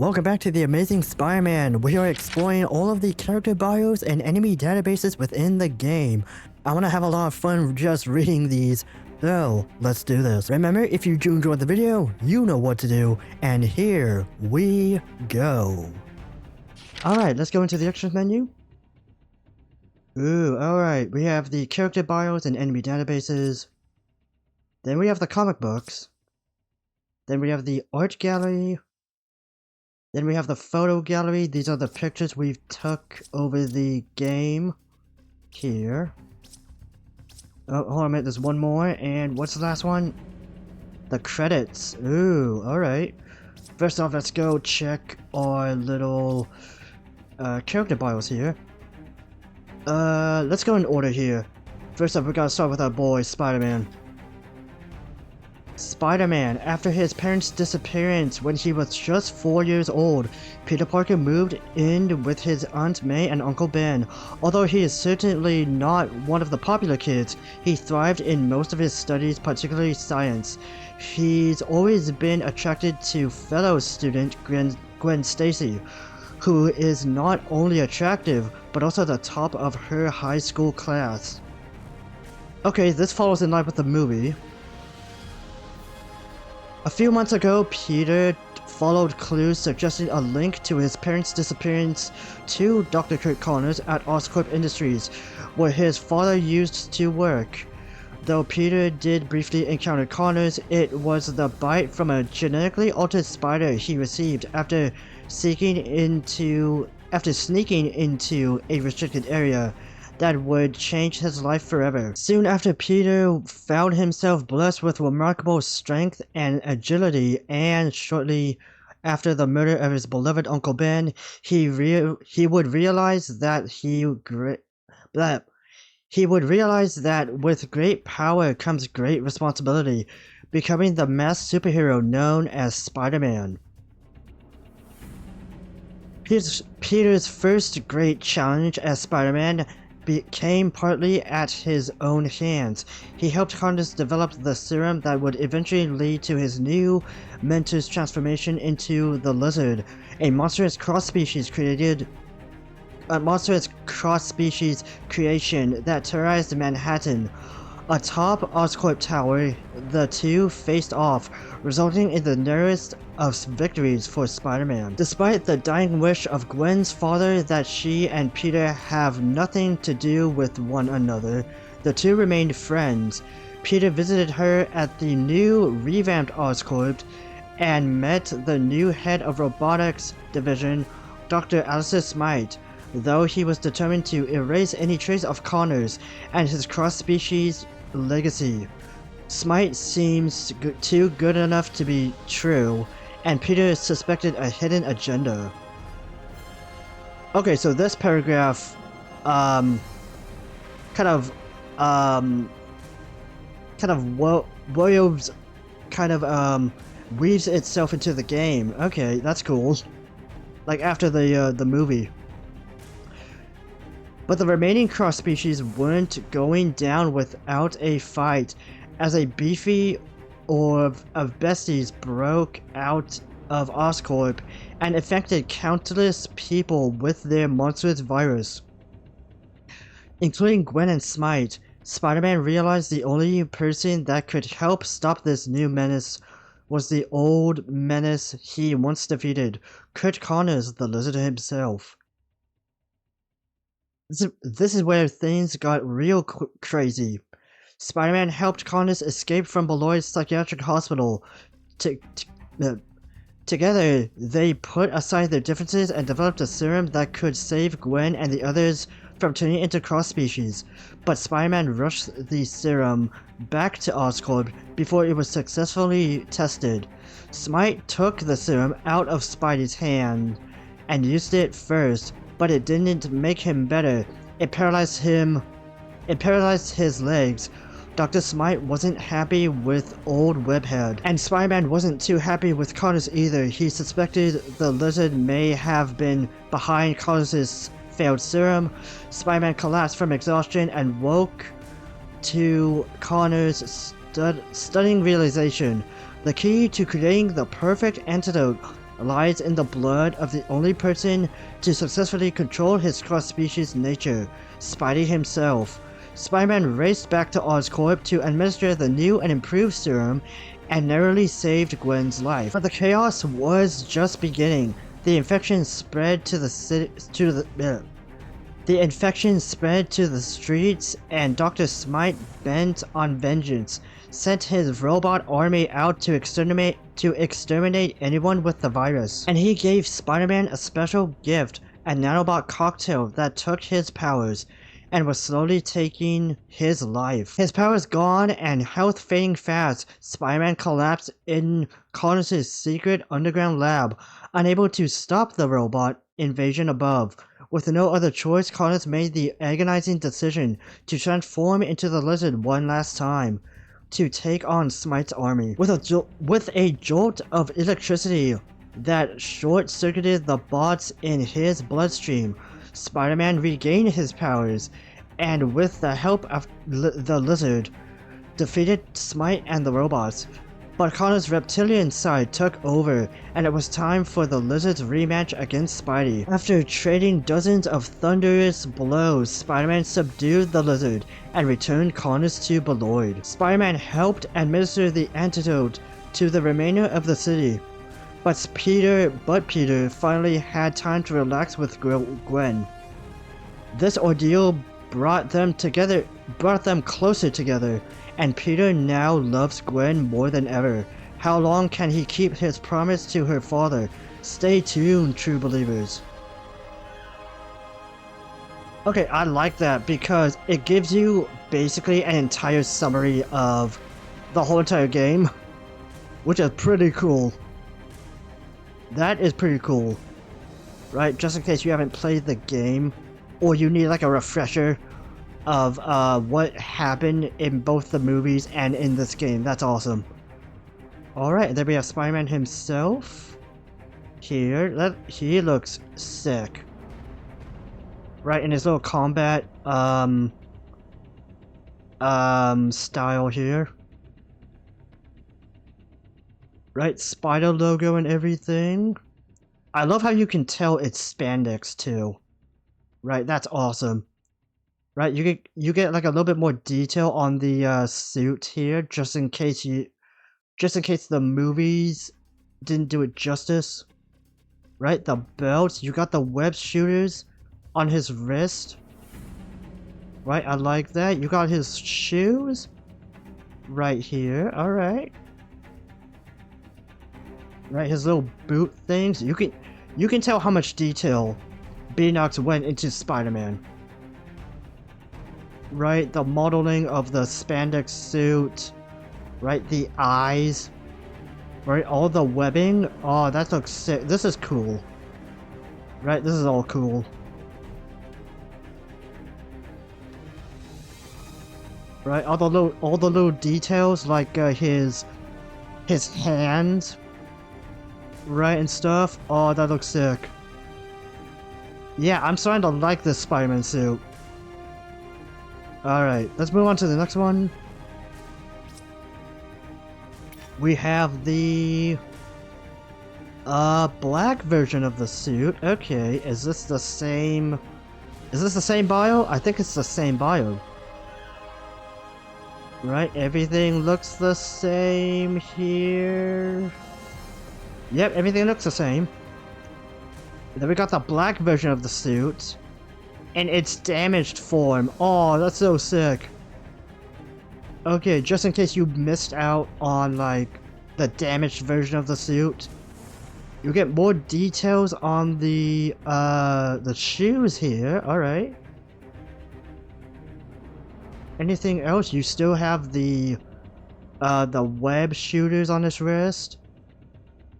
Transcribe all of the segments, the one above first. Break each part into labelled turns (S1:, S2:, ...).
S1: Welcome back to the Amazing Spider-Man. We are exploring all of the character bios and enemy databases within the game. I want to have a lot of fun just reading these, so let's do this. Remember, if you do enjoy the video, you know what to do, and here we go. Alright, let's go into the actions menu. Ooh, alright, we have the character bios and enemy databases. Then we have the comic books. Then we have the art gallery. Then we have the photo gallery. These are the pictures we've took over the game. Here. Oh, hold on a minute, there's one more. And what's the last one? The credits. Ooh, alright. First off, let's go check our little character bios here. Let's go in order here. First up, we gotta start with our boy, Spider-Man. Spider-Man. After his parents' disappearance when he was just 4 years old, Peter Parker moved in with his Aunt May and Uncle Ben. Although he is certainly not one of the popular kids, he thrived in most of his studies, particularly science. He's always been attracted to fellow student Gwen Stacy, who is not only attractive, but also the top of her high school class. Okay, this follows in line with the movie. A few months ago, Peter followed clues suggesting a link to his parents' disappearance to Dr. Kurt Connors at Oscorp Industries, where his father used to work. Though Peter did briefly encounter Connors, it was the bite from a genetically altered spider he received after sneaking into a restricted area that would change his life forever. Soon after, Peter found himself blessed with remarkable strength and agility, and shortly after the murder of his beloved Uncle Ben, he would realize that with great power comes great responsibility, becoming the masked superhero known as Spider-Man. Peter's first great challenge as Spider-Man came partly at his own hands. He helped Connors develop the serum that would eventually lead to his new mentor's transformation into the Lizard, a monstrous cross-species creation that terrorized Manhattan. Atop Oscorp Tower, the two faced off, resulting in the narrowest of victories for Spider-Man. Despite the dying wish of Gwen's father that she and Peter have nothing to do with one another, the two remained friends. Peter visited her at the new revamped Oscorp and met the new head of robotics division, Dr. Alistair Smite, though he was determined to erase any trace of Connors and his cross-species legacy. Smite seems too good enough to be true, and Peter suspected a hidden agenda. Okay, so this paragraph kind of weaves itself into the game. Okay, that's cool. Like after the movie. But the remaining cross-species weren't going down without a fight, as a beefy orb of besties broke out of Oscorp and infected countless people with their monstrous virus. Including Gwen and Smite, Spider-Man realized the only person that could help stop this new menace was the old menace he once defeated, Kurt Connors, the Lizard himself. This is where things got real crazy. Spider-Man helped Connors escape from Beloit's psychiatric hospital. Together, they put aside their differences and developed a serum that could save Gwen and the others from turning into cross-species. But Spider-Man rushed the serum back to Oscorp before it was successfully tested. Smite took the serum out of Spidey's hand and used it first, but it didn't make him better. It paralyzed his legs. Dr. Smite wasn't happy with old Webhead, and Spider-Man wasn't too happy with Connors either. He suspected the Lizard may have been behind Connors' failed serum. Spider-Man collapsed from exhaustion and woke to Connors' stunning realization. The key to creating the perfect antidote lies in the blood of the only person to successfully control his cross-species nature, Spidey himself. Spider-Man raced back to Oscorp to administer the new and improved serum and narrowly saved Gwen's life. But the chaos was just beginning. The infection spread to the streets, and Dr. Smite, bent on vengeance, sent his robot army out to exterminate anyone with the virus. And he gave Spider-Man a special gift, a nanobot cocktail that took his powers and was slowly taking his life. His powers gone and health fading fast, Spider-Man collapsed in Connors' secret underground lab, unable to stop the robot invasion above. With no other choice, Connors made the agonizing decision to transform into the Lizard one last time, to take on Smite's army. With a jolt of electricity that short-circuited the bots in his bloodstream, Spider-Man regained his powers, and with the help of the Lizard, defeated Smite and the robots. But Connor's reptilian side took over, and it was time for the Lizard's rematch against Spidey. After trading dozens of thunderous blows, Spider-Man subdued the Lizard and returned Connors to Beloit. Spider-Man helped administer the antidote to the remainder of the city, but Peter finally had time to relax with Gwen. This ordeal brought them closer together, and Peter now loves Gwen more than ever. How long can he keep his promise to her father? Stay tuned, true believers. Okay, I like that because it gives you basically an entire summary of the whole entire game, which is pretty cool. That is pretty cool, right? Just in case you haven't played the game, or you need like a refresher of what happened in both the movies and in this game. That's awesome. Alright, then we have Spider-Man himself. Here, he looks sick. Right, in his little combat style here. Right, spider logo and everything. I love how you can tell it's spandex too. Right, that's awesome. Right, you get like a little bit more detail on the suit here, just in case the movies didn't do it justice. Right, the belt, you got the web shooters on his wrist. Right, I like that. You got his shoes right here. All right. Right, his little boot things. You can tell how much detail Beanox went into Spider-Man. Right, the modeling of the spandex suit. Right, the eyes. Right, all the webbing. Oh, that looks sick. This is cool. Right, this is all cool. Right, all the little details like his hands. Right, and stuff. Oh, that looks sick. Yeah, I'm starting to like this Spider-Man suit. Alright, let's move on to the next one. We have the black version of the suit. Okay, is this the same bio? I think it's the same bio. Right, everything looks the same here. Yep, everything looks the same. Then we got the black version of the suit in its damaged form. Oh, that's so sick. Okay, just in case you missed out on like the damaged version of the suit, you get more details on the shoes here. All right. Anything else? You still have the web shooters on his wrist.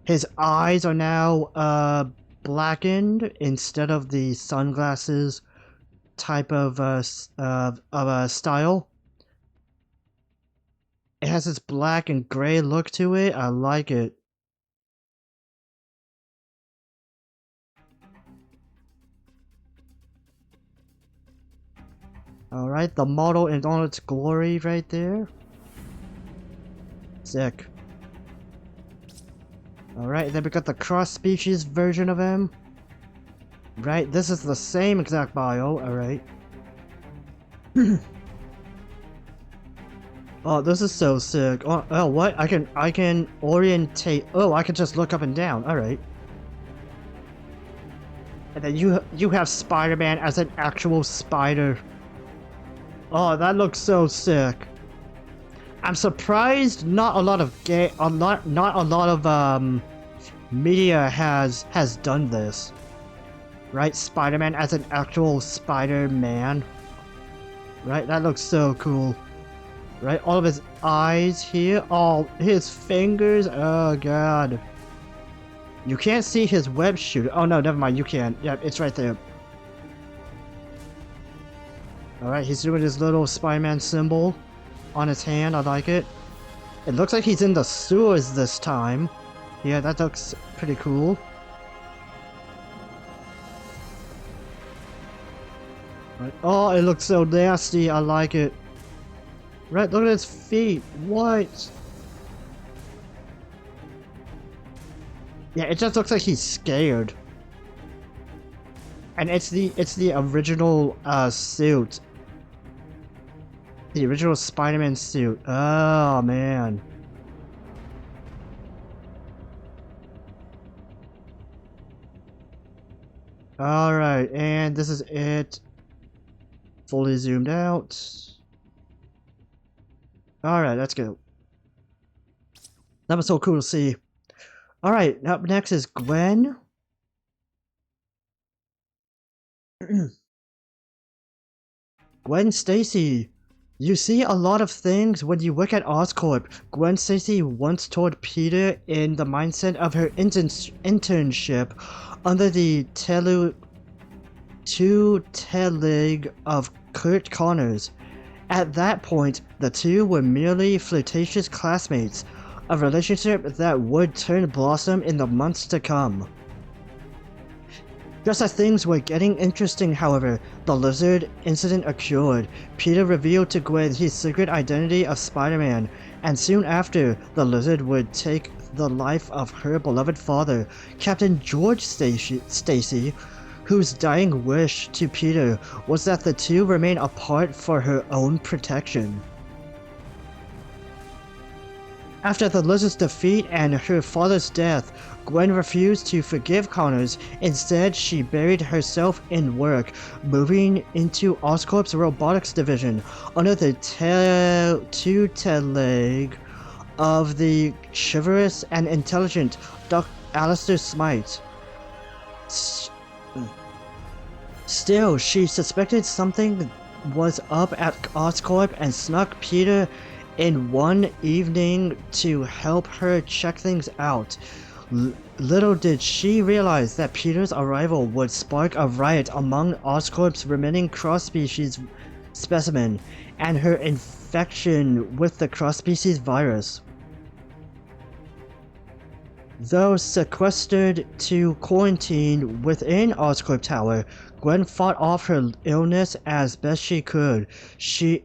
S1: His eyes are now blackened instead of the sunglasses type of style. It has this black and gray look to it. I like it. Alright, the model in all its glory right there. Sick. Alright, then we got the cross-species version of him. Right, this is the same exact bio, alright. Oh, this is so sick. Oh, what? I can orientate. Oh, I can just look up and down. Alright. And then you have Spider-Man as an actual spider. Oh, that looks so sick. I'm surprised not a lot of media has done this. Right? Spider-Man as an actual Spider-Man. Right? That looks so cool. Right? All of his eyes here. All his fingers. Oh god. You can't see his web shooter. Oh no, never mind. You can. Yeah, it's right there. Alright, he's doing his little Spider-Man symbol on his hand. I like it. It looks like he's in the sewers this time. Yeah, that looks pretty cool. Right. Oh, it looks so nasty. I like it. Right, look at his feet. What? Yeah, it just looks like he's scared. And it's the original suit. The original Spider-Man suit. Oh man. Alright, and this is it. Fully zoomed out. Alright, let's go. That was so cool to see. Alright, up next is Gwen. Gwen Stacy. You see a lot of things when you look at Oscorp. Gwen Stacy once told Peter in the mindset of her internship under the tutelage of Kurt Connors. At that point, the two were merely flirtatious classmates, a relationship that would turn blossom in the months to come. Just as things were getting interesting, however, the lizard incident occurred. Peter revealed to Gwen his secret identity of Spider-Man, and soon after, the lizard would take the life of her beloved father, Captain George Stacy, whose dying wish to Peter was that the two remain apart for her own protection. After the lizard's defeat and her father's death, Gwen refused to forgive Connors. Instead, she buried herself in work, moving into Oscorp's robotics division under the tutelage of the chivalrous and intelligent Dr. Alistair Smythe. Still, she suspected something was up at Oscorp and snuck Peter in one evening to help her check things out. Little did she realize that Peter's arrival would spark a riot among Oscorp's remaining cross-species specimen and her infection with the cross-species virus. Though sequestered to quarantine within Oscorp Tower, Gwen fought off her illness as best she could. She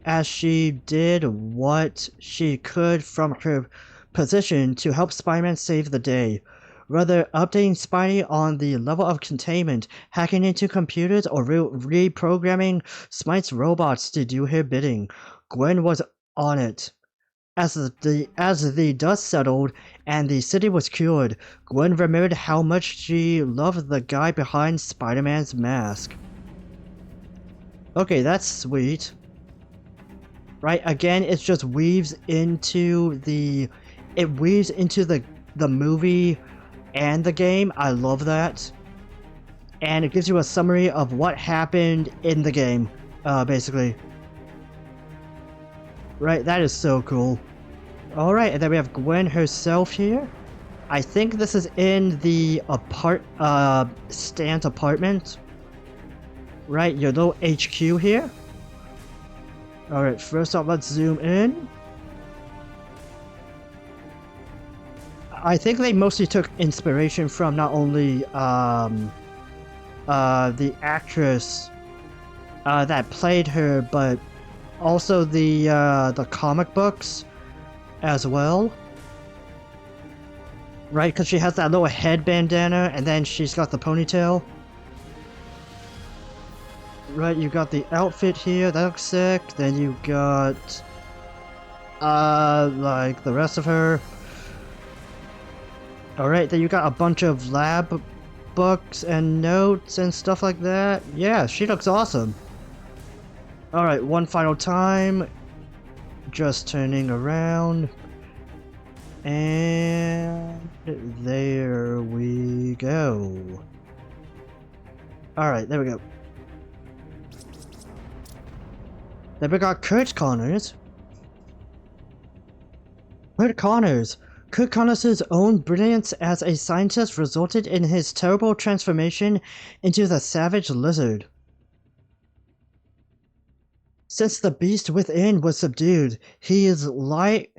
S1: did what she could from her position to help Spider-Man save the day. Whether updating Spidey on the level of containment, hacking into computers, or reprogramming Smythe's robots to do her bidding, Gwen was on it. As the dust settled and the city was cured, Gwen remembered how much she loved the guy behind Spider-Man's mask. Okay, that's sweet. Right, again, it just weaves into the movie and the game. I love that. And it gives you a summary of what happened in the game, basically. Right, that is so cool. Alright, and then we have Gwen herself here. I think this is in the Stan's apartment. Right, your little HQ here. Alright, first off, let's zoom in. I think they mostly took inspiration from not only the actress that played her, but also the comic books as well. Right, because she has that little head bandana, and then she's got the ponytail. Right, you got the outfit here, that looks sick. Then you got, like the rest of her. Alright, then you got a bunch of lab books and notes and stuff like that. Yeah, she looks awesome. Alright, one final time. Just turning around. And there we go. Alright, there we go. Then we got Kurt Connors. Kurt Connors' own brilliance as a scientist resulted in his terrible transformation into the savage lizard. Since the beast within was subdued, he's lived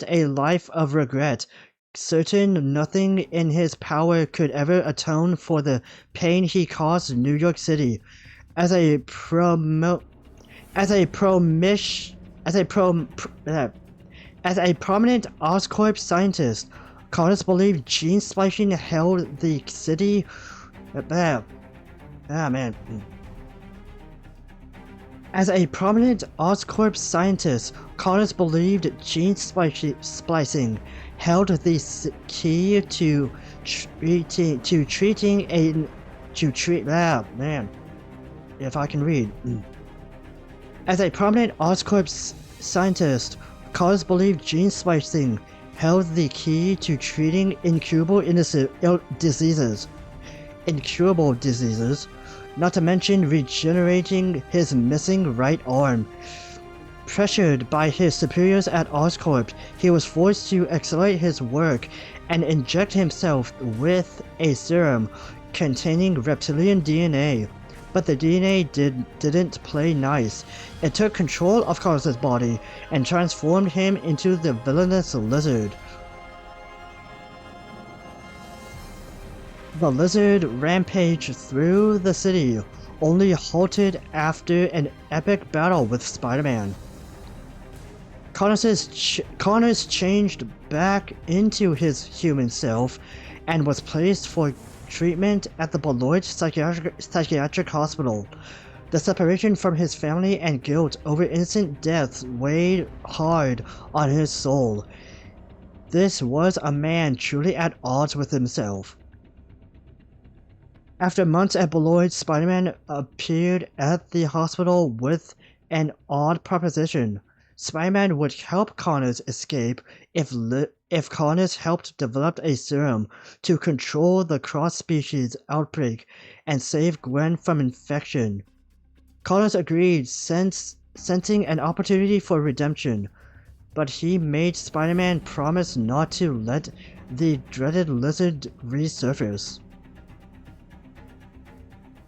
S1: a life of regret, certain nothing in his power could ever atone for the pain he caused New York City. As a prominent Oscorp scientist, Connors believed gene splicing held the city. Man. As a prominent Oscorp scientist, Connors believed gene splicing held the key to treating man. If I can read. As a prominent Oscorp scientist, Connors believed gene splicing held the key to treating incurable diseases, not to mention regenerating his missing right arm. Pressured by his superiors at Oscorp, he was forced to accelerate his work and inject himself with a serum containing reptilian DNA. But the DNA didn't play nice. It took control of Connors' body and transformed him into the villainous lizard. The lizard rampaged through the city, only halted after an epic battle with Spider-Man. Connors changed back into his human self and was placed for treatment at the Beloit Psychiatric Hospital. The separation from his family and guilt over innocent deaths weighed hard on his soul. This was a man truly at odds with himself. After months at Beloit, Spider-Man appeared at the hospital with an odd proposition. Spider-Man would help Connors escape if Connors helped develop a serum to control the cross-species outbreak and save Gwen from infection. Connors agreed, sensing an opportunity for redemption, but he made Spider-Man promise not to let the dreaded lizard resurface.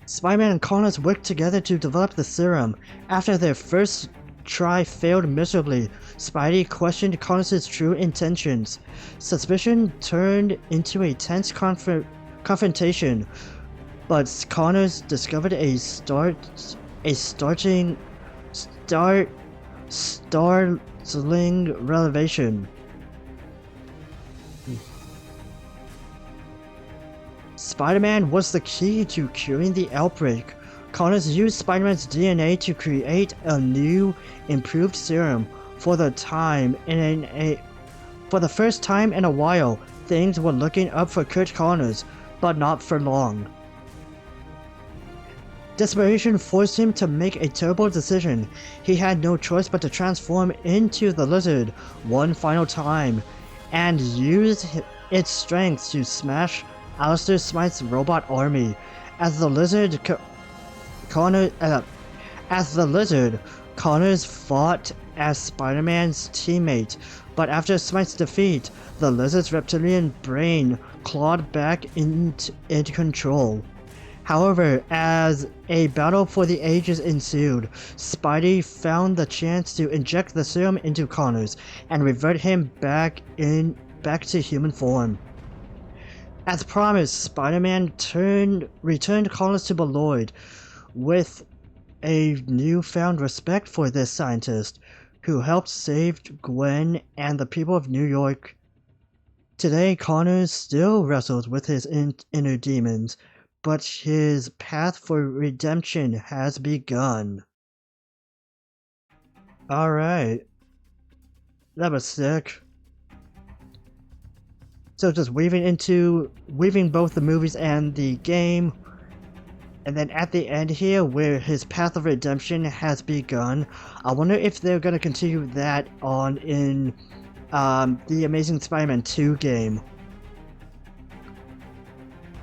S1: Spider-Man and Connors worked together to develop the serum. After their first try failed miserably, Spidey questioned Connors' true intentions. Suspicion turned into a tense confrontation, but Connors discovered a startling revelation. Spider-Man was the key to curing the outbreak. Connors used Spider-Man's DNA to create a new, improved serum. For the first time in a while, things were looking up for Kurt Connors, but not for long. Desperation forced him to make a terrible decision. He had no choice but to transform into the lizard one final time, and use its strength to smash Alistair Smythe's robot army. As the lizard, Connors fought as Spider-Man's teammate, but after Smythe's defeat, the lizard's reptilian brain clawed back into control. However, as a battle for the ages ensued, Spidey found the chance to inject the serum into Connors and revert him back to human form. As promised, Spider-Man returned Connors to Beloit with a newfound respect for this scientist who helped save Gwen and the people of New York. Today, Connors still wrestles with his inner demons, but his path for redemption has begun. Alright. That was sick. So just weaving both the movies and the game. And then at the end here, where his path of redemption has begun, I wonder if they're going to continue that on in the Amazing Spider-Man 2 game.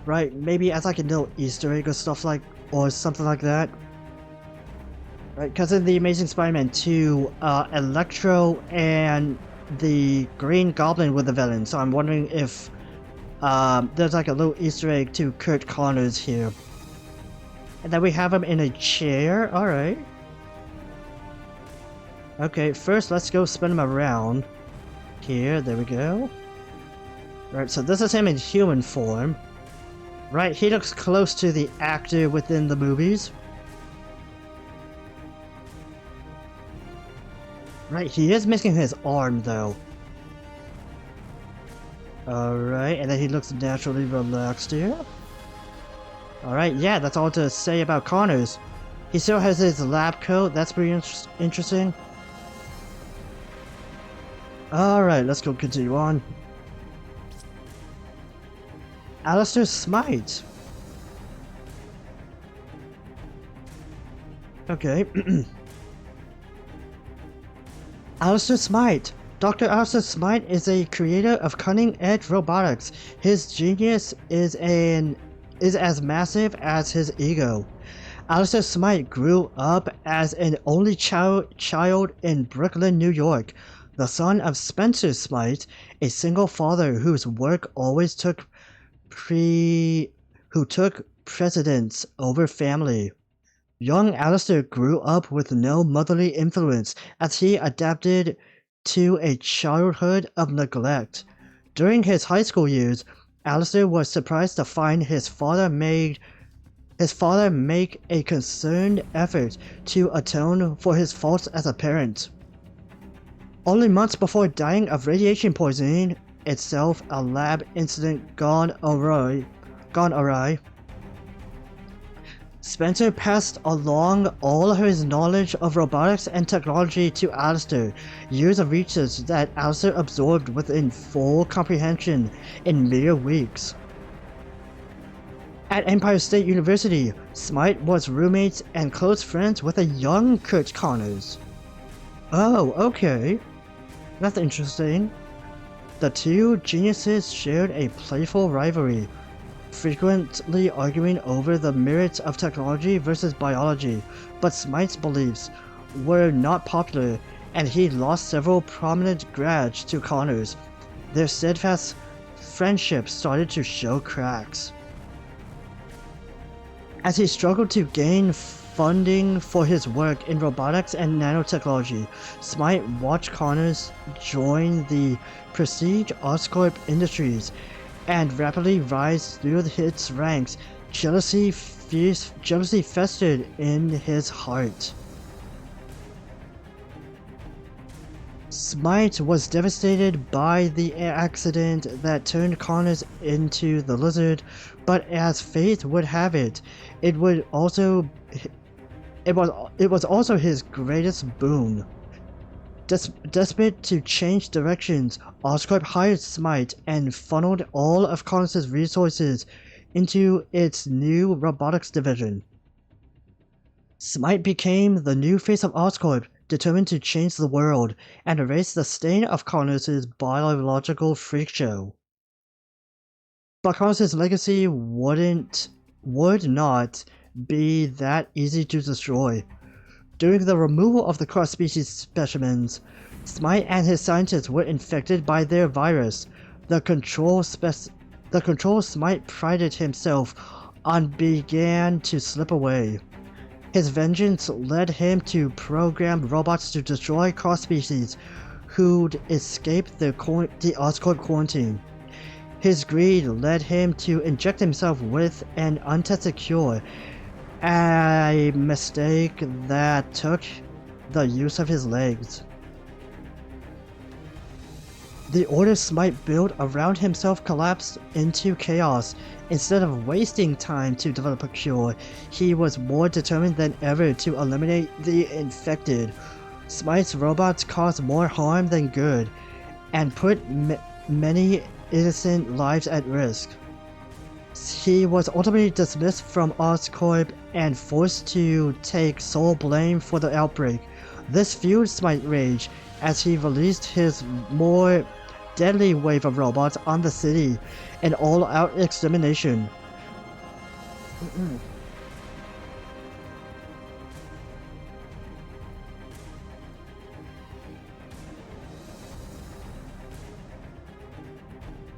S1: Right, maybe as like a little Easter egg or something like that. Right, because in the Amazing Spider-Man 2, Electro and the Green Goblin were the villains, so I'm wondering if there's like a little Easter egg to Kurt Connors here. And then we have him in a chair, alright. Okay, first let's go spin him around. Here, there we go. Right, so this is him in human form. Right, he looks close to the actor within the movies. Right, he is missing his arm though. Alright, and then he looks naturally relaxed here. Alright, yeah, that's all to say about Connors. He still has his lab coat, that's pretty interesting. Alright, let's go continue on. Alistair Smite. Okay. Alistair Smite. Dr. Alistair Smite is a creator of cutting-edge robotics. His genius is as massive as his ego. Alistair Smite grew up as an only child in Brooklyn, New York, the son of Spencer Smite, a single father whose work always took precedence over family. Young Alistair grew up with no motherly influence as he adapted to a childhood of neglect. During his high school years, Alistair was surprised to find his father make a concerted effort to atone for his faults as a parent. Only months before dying of radiation poisoning, itself a lab incident gone awry, Spencer passed along all of his knowledge of robotics and technology to Alistair, years of research that Alistair absorbed within full comprehension in mere weeks. At Empire State University, Smite was roommates and close friends with a young Kurt Connors. Oh, okay. That's interesting. The two geniuses shared a playful rivalry, frequently arguing over the merits of technology versus biology, but Smite's beliefs were not popular and he lost several prominent grads to Connors. Their steadfast friendship started to show cracks. As he struggled to gain funding for his work in robotics and nanotechnology, Smite watched Connors join the prestige Oscorp Industries and rapidly rise through its ranks. Jealousy festered in his heart. Smite was devastated by the accident that turned Connors into the Lizard, but as fate would have it, it was also his greatest boon. Desperate to change directions, Oscorp hired Smite and funneled all of Connors' resources into its new robotics division. Smite became the new face of Oscorp, determined to change the world and erase the stain of Connors' biological freak show. But Connors' legacy would not be that easy to destroy. During the removal of the cross-species specimens, Smite and his scientists were infected by their virus. The control Smite prided himself on began to slip away. His vengeance led him to program robots to destroy cross-species who'd escaped the Oscorp quarantine. His greed led him to inject himself with an untested cure, a mistake that took the use of his legs. The order Smite built around himself collapsed into chaos. Instead of wasting time to develop a cure, he was more determined than ever to eliminate the infected. Smite's robots caused more harm than good, and put many innocent lives at risk. He was ultimately dismissed from Oscorp and forced to take sole blame for the outbreak. This fueled Smite rage as he released his more deadly wave of robots on the city in all-out extermination.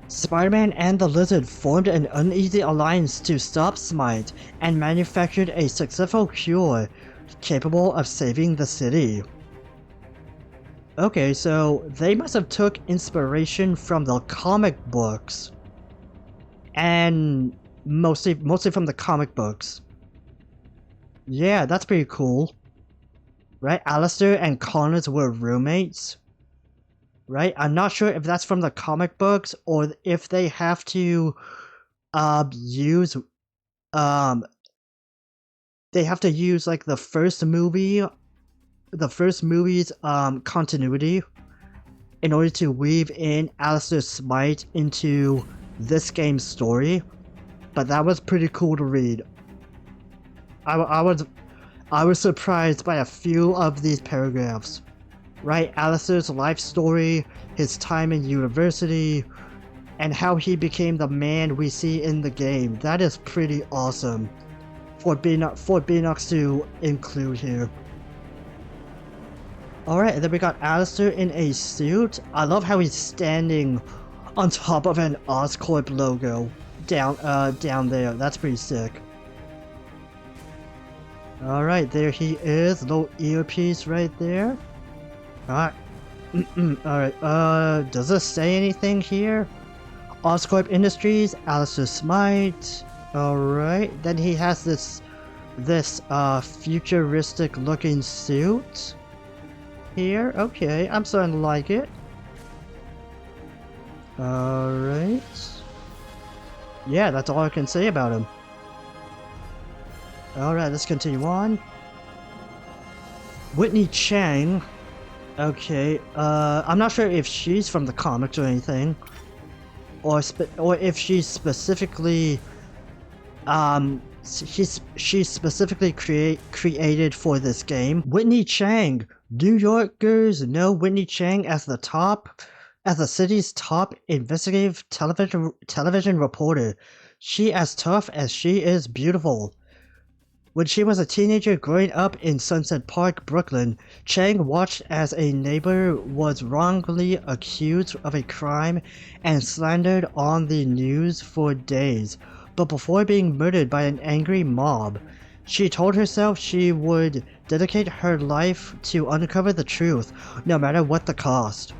S1: Spider-Man and the Lizard formed an uneasy alliance to stop Smite and manufactured a successful cure capable of saving the city. Okay, so they must have took inspiration from the comic books, and mostly from the comic books. Yeah, that's pretty cool. Right, Alistair and Connors were roommates. Right, I'm not sure if that's from the comic books or if they have to use they have to use like the first movie's continuity in order to weave in Alistair Smite into this game's story. But that was pretty cool to read. I was surprised by a few of these paragraphs. Right, Alistair's life story, his time in university, and how he became the man we see in the game. That is pretty awesome for Beanox to include here. Alright, then we got Alistair in a suit. I love how he's standing on top of an Oscorp logo down there. That's pretty sick. Alright, there he is. Little earpiece right there. Alright. Alright, does this say anything here? Oscorp Industries, Alistair Smite. Alright, then he has this futuristic looking suit here. Okay, I'm starting to like it. Alright. Yeah, that's all I can say about him. Alright, let's continue on. Whitney Chang. Okay, I'm not sure if she's from the comics or anything. Or if she's specifically she's specifically created for this game. Whitney Chang. New Yorkers know Whitney Chang as the city's top investigative television reporter. She as tough as she is beautiful. When she was a teenager growing up in Sunset Park, Brooklyn, Chang watched as a neighbor was wrongly accused of a crime and slandered on the news for days. But before being murdered by an angry mob, she told herself she would dedicate her life to uncover the truth, no matter what the cost.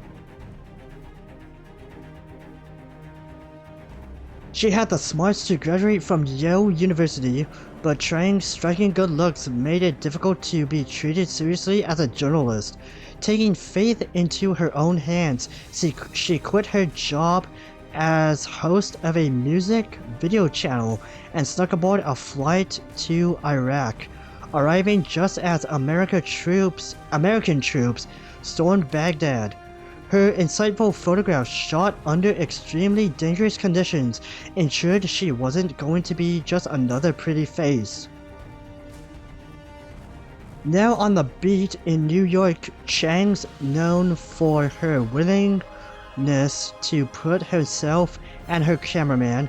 S1: She had the smarts to graduate from Yale University, but Chang's striking good looks made it difficult to be treated seriously as a journalist. Taking faith into her own hands, she quit her job as host of a music video channel and snuck aboard a flight to Iraq, arriving just as American troops stormed Baghdad. Her insightful photographs shot under extremely dangerous conditions ensured she wasn't going to be just another pretty face. Now on the beat in New York, Chang's known for her willingness to put herself and her cameraman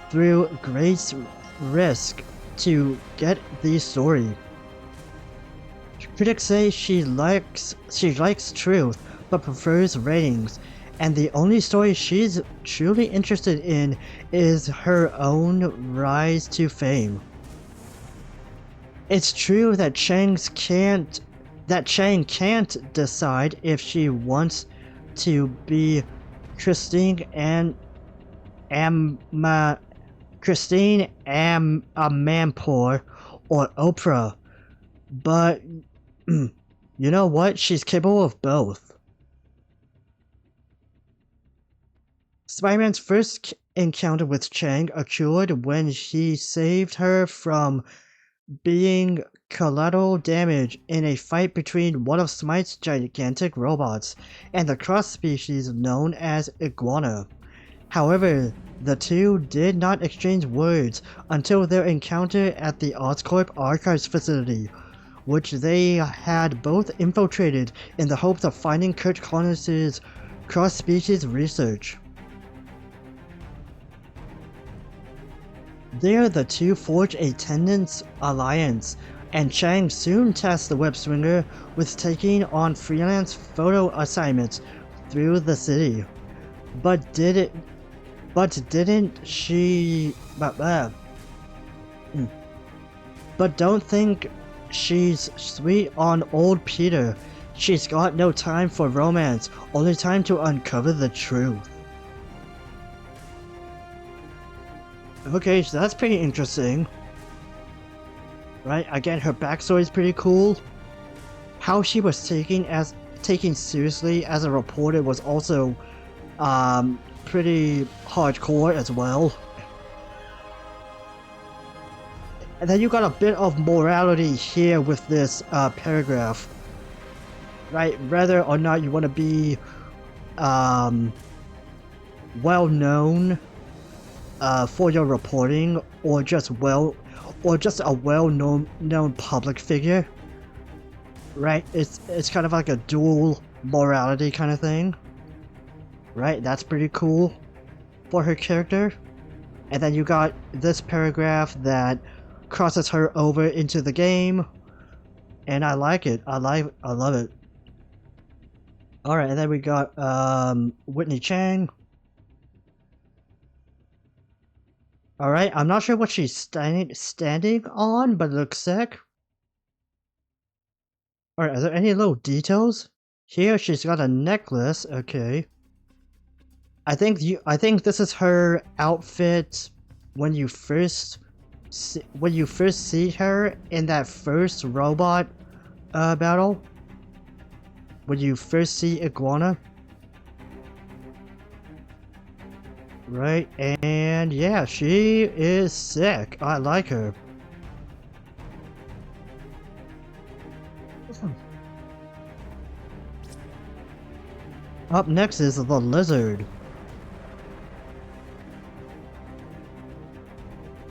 S1: through great risk to get the story. Critics say she likes truth, but prefers ratings, and the only story she's truly interested in is her own rise to fame. It's true that Chang can't decide if she wants to be Christine Amanpour or Oprah, but you know what? She's capable of both. Spider-Man's first encounter with Chang occurred when he saved her from being collateral damage in a fight between one of Smite's gigantic robots and the cross-species known as Iguana. However, the two did not exchange words until their encounter at the Oscorp Archives facility, which they had both infiltrated in the hopes of finding Kurt Connors' cross-species research. There, the two forge a tenuous alliance, and Chang soon tasked the web-swinger with taking on freelance photo assignments through the city. But didn't she... But don't think she's sweet on old Peter. She's got no time for romance, only time to uncover the truth. Okay, so that's pretty interesting. Right, again, her backstory is pretty cool. How she was taken seriously as a reporter was also pretty hardcore as well. And then you got a bit of morality here with this paragraph. Right, whether or not you want to be well known for your reporting, or just a well-known public figure, right? It's kind of like a dual morality kind of thing, right? That's pretty cool for her character. And then you got this paragraph that crosses her over into the game, and I like it. I love it. All right, and then we got Whitney Chang. Alright, I'm not sure what she's standing on, but it looks sick. Alright, are there any little details? Here she's got a necklace, okay. I think this is her outfit when you first see her in that first robot battle. When you first see Iguana. Right, and yeah, she is sick. I like her. Up next is the Lizard.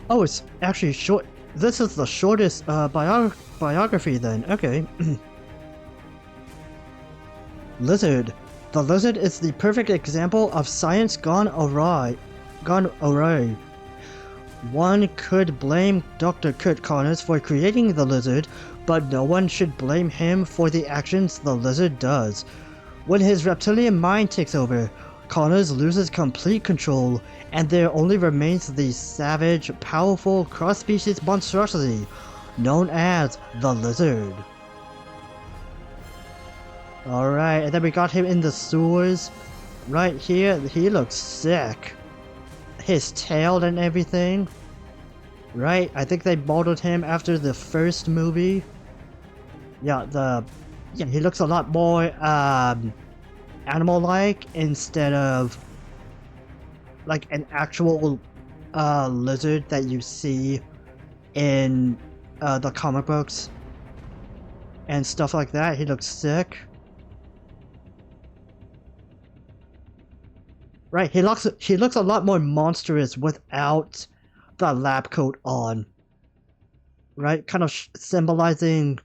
S1: Oh, it's actually short. This is the shortest biography then. Okay. Lizard. The Lizard is the perfect example of science gone awry. One could blame Dr. Kurt Connors for creating the Lizard, but no one should blame him for the actions the Lizard does. When his reptilian mind takes over, Connors loses complete control, and there only remains the savage, powerful cross-species monstrosity known as the Lizard. Alright, and then we got him in the sewers. Right here, he looks sick. His tail and everything. Right, I think they modeled him after the first movie. Yeah, he looks a lot more animal-like instead of like an actual lizard that you see in the comic books and stuff like that. He looks sick. Right, he looks a lot more monstrous without the lab coat on. Right, kind of symbolizing,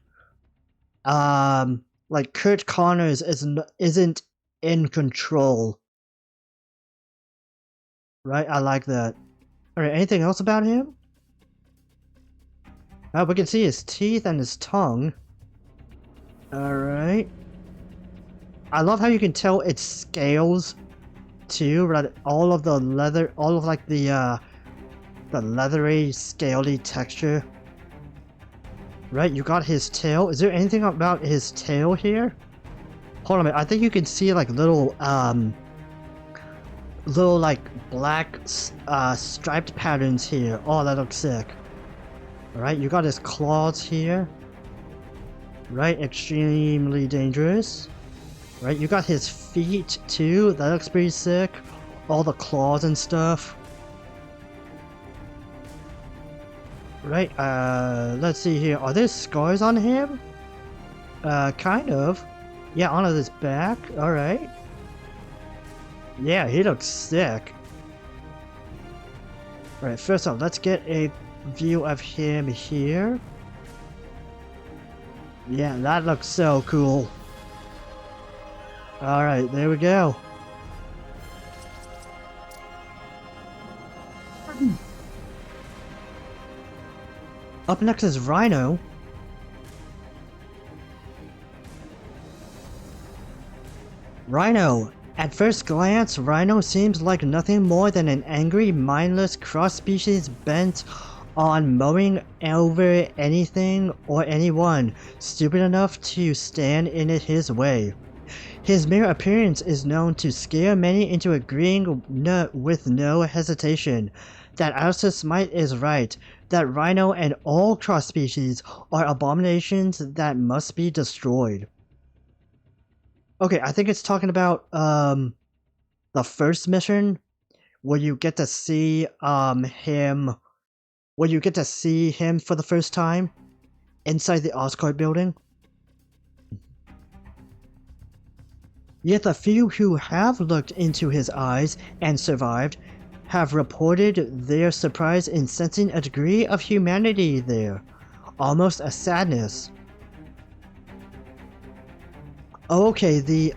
S1: like Kurt Connors isn't in control. Right, I like that. All right, anything else about him? We can see his teeth and his tongue. All right. I love how you can tell it's scales too, right? All of the leather, all of like the leathery, scaly texture. Right, you got his tail. Is there anything about his tail here? Hold on a minute, I think you can see like little like black striped patterns here. Oh, that looks sick. Alright, you got his claws here. Right, extremely dangerous. Right, you got his feet too. That looks pretty sick. all the claws and stuff. Right, let's see here. Are there scars on him? Kind of. Yeah, on his back. Alright. Yeah, he looks sick. Alright, first off, let's get a view of him here. Yeah, that looks so cool. Alright, there we go. Up next is Rhino. Rhino. At first glance, Rhino seems like nothing more than an angry, mindless cross-species bent on mowing over anything or anyone stupid enough to stand in his way. His mere appearance is known to scare many into agreeing with no hesitation that Alistair Smite is right, that Rhino and all cross-species are abominations that must be destroyed. Okay, I think it's talking about the first mission where you get to see him for the first time inside the Oscorp building. Yet the few who have looked into his eyes and survived have reported their surprise in sensing a degree of humanity there, almost a sadness. Okay, the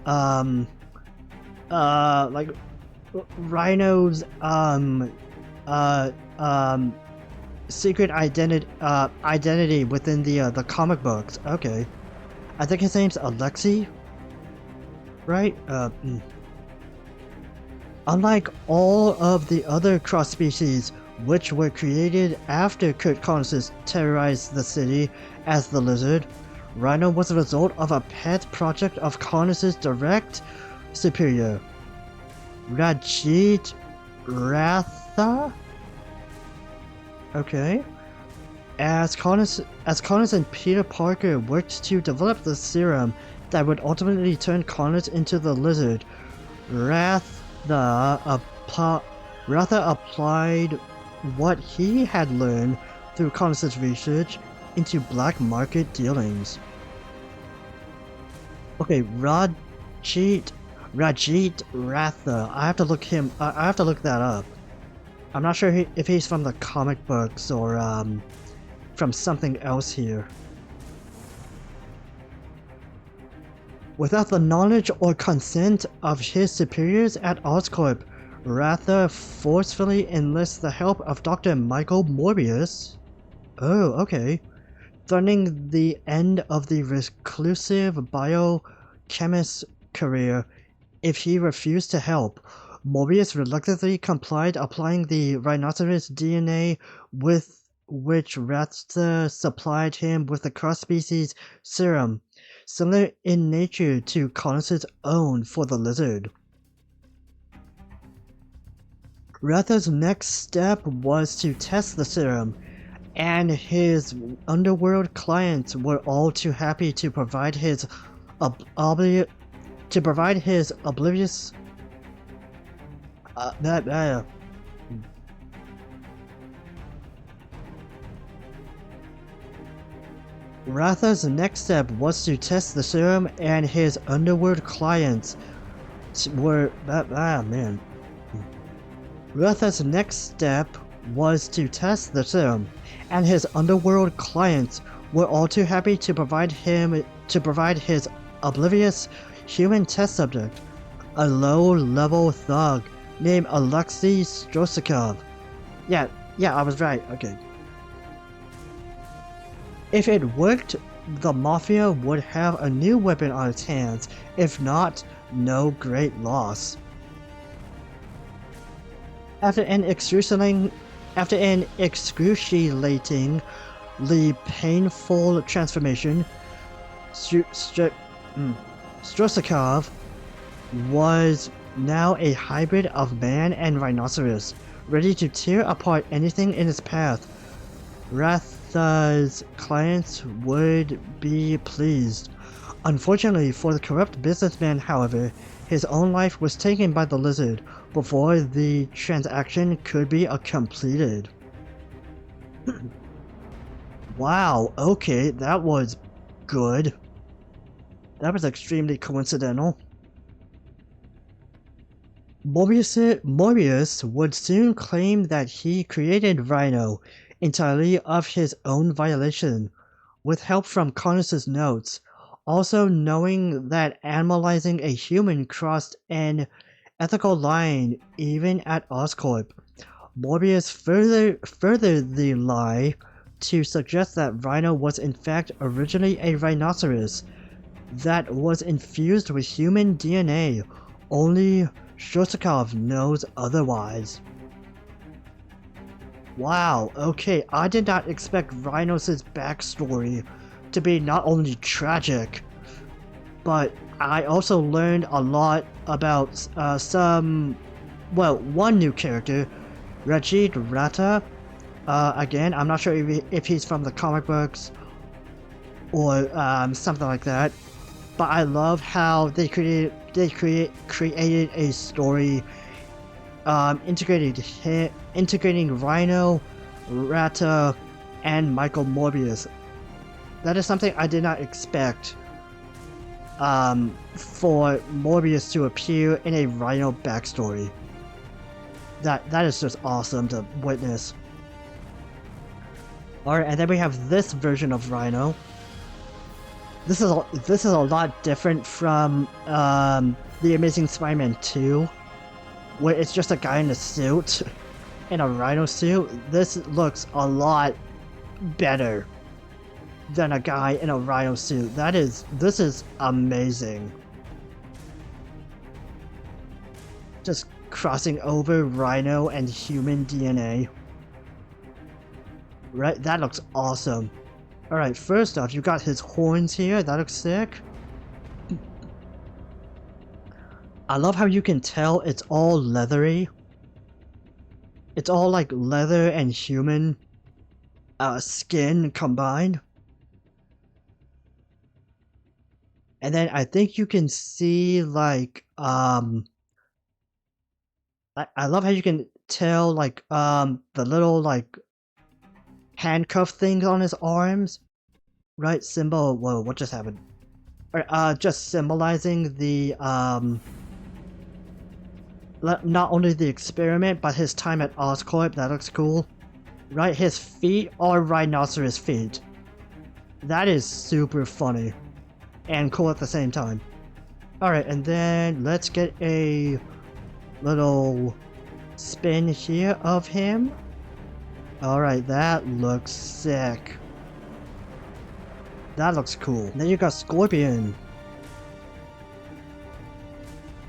S1: like Rhino's secret identity within the comic books. Okay, I think his name's Alexei, right? Unlike all of the other cross species which were created after Kurt Connors terrorized the city as the Lizard, Rhino was a result of a pet project of Connors' direct superior, Rajit Ratha? Okay. As Connors and Peter Parker worked to develop the serum that would ultimately turn Connors into the Lizard, Ratha applied what he had learned through Connors' research into black market dealings. Okay, Rajit Ratha. I have to look that up. I'm not sure if he's from the comic books or from something else here. Without the knowledge or consent of his superiors at Oscorp, Ratha forcefully enlists the help of Dr. Michael Morbius. Oh, okay. Threatening the end of the reclusive biochemist's career if he refused to help. Morbius reluctantly complied, applying the rhinoceros DNA with which Ratha supplied him with the cross-species serum, similar in nature to Connors' own for the Lizard. Ratha's next step was to test the serum, and his underworld clients were all too happy to provide his oblivious Ratha's next step was to test the serum, and his underworld clients were Ratha's next step was to test the serum, and his underworld clients were all too happy to provide his oblivious human test subject, a low-level thug named Alexei Strosakov. Yeah, I was right. Okay. If it worked, the Mafia would have a new weapon on its hands. If not, no great loss. After an excruciatingly painful transformation, Strosakov was now a hybrid of man and rhinoceros, ready to tear apart anything in its path. Ratha's clients would be pleased. Unfortunately for the corrupt businessman, however, his own life was taken by the Lizard, before the transaction could be completed. Wow, okay, that was good. That was extremely coincidental. Morbius would soon claim that he created Rhino entirely of his own violation, with help from Connor's notes, also knowing that animalizing a human crossed an ethical line even at Oscorp. Morbius furthered the lie to suggest that Rhino was in fact originally a rhinoceros that was infused with human DNA, only Shostakovich knows otherwise. Wow, okay, I did not expect Rhinos' backstory to be not only tragic, but I also learned a lot about one new character, Rajit Rata. Again, I'm not sure if he's from the comic books or something like that, but I love how they created a story integrating Rhino, Rata, and Michael Morbius. That is something I did not expect for Morbius to appear in a Rhino backstory. That is just awesome to witness. Alright, and then we have this version of Rhino. This is a lot different from The Amazing Spider-Man 2, where it's just a guy in a suit, in a Rhino suit. This looks a lot better than a guy in a Rhino suit. This is amazing. Just crossing over Rhino and human DNA. Right, that looks awesome. Alright, first off, you got his horns here. That looks sick. I love how you can tell it's all leathery. It's all like leather and human skin combined. And then I think you can see like I love how you can tell like the little like handcuff things on his arms. Right, symbol. Whoa, what just happened? Just symbolizing the not only the experiment but his time at Oscorp. That looks cool. Right, his feet are rhinoceros feet. That is super funny and cool at the same time. Alright, and then let's get a little spin here of him. Alright, that looks sick. That looks cool. Then you got Scorpion.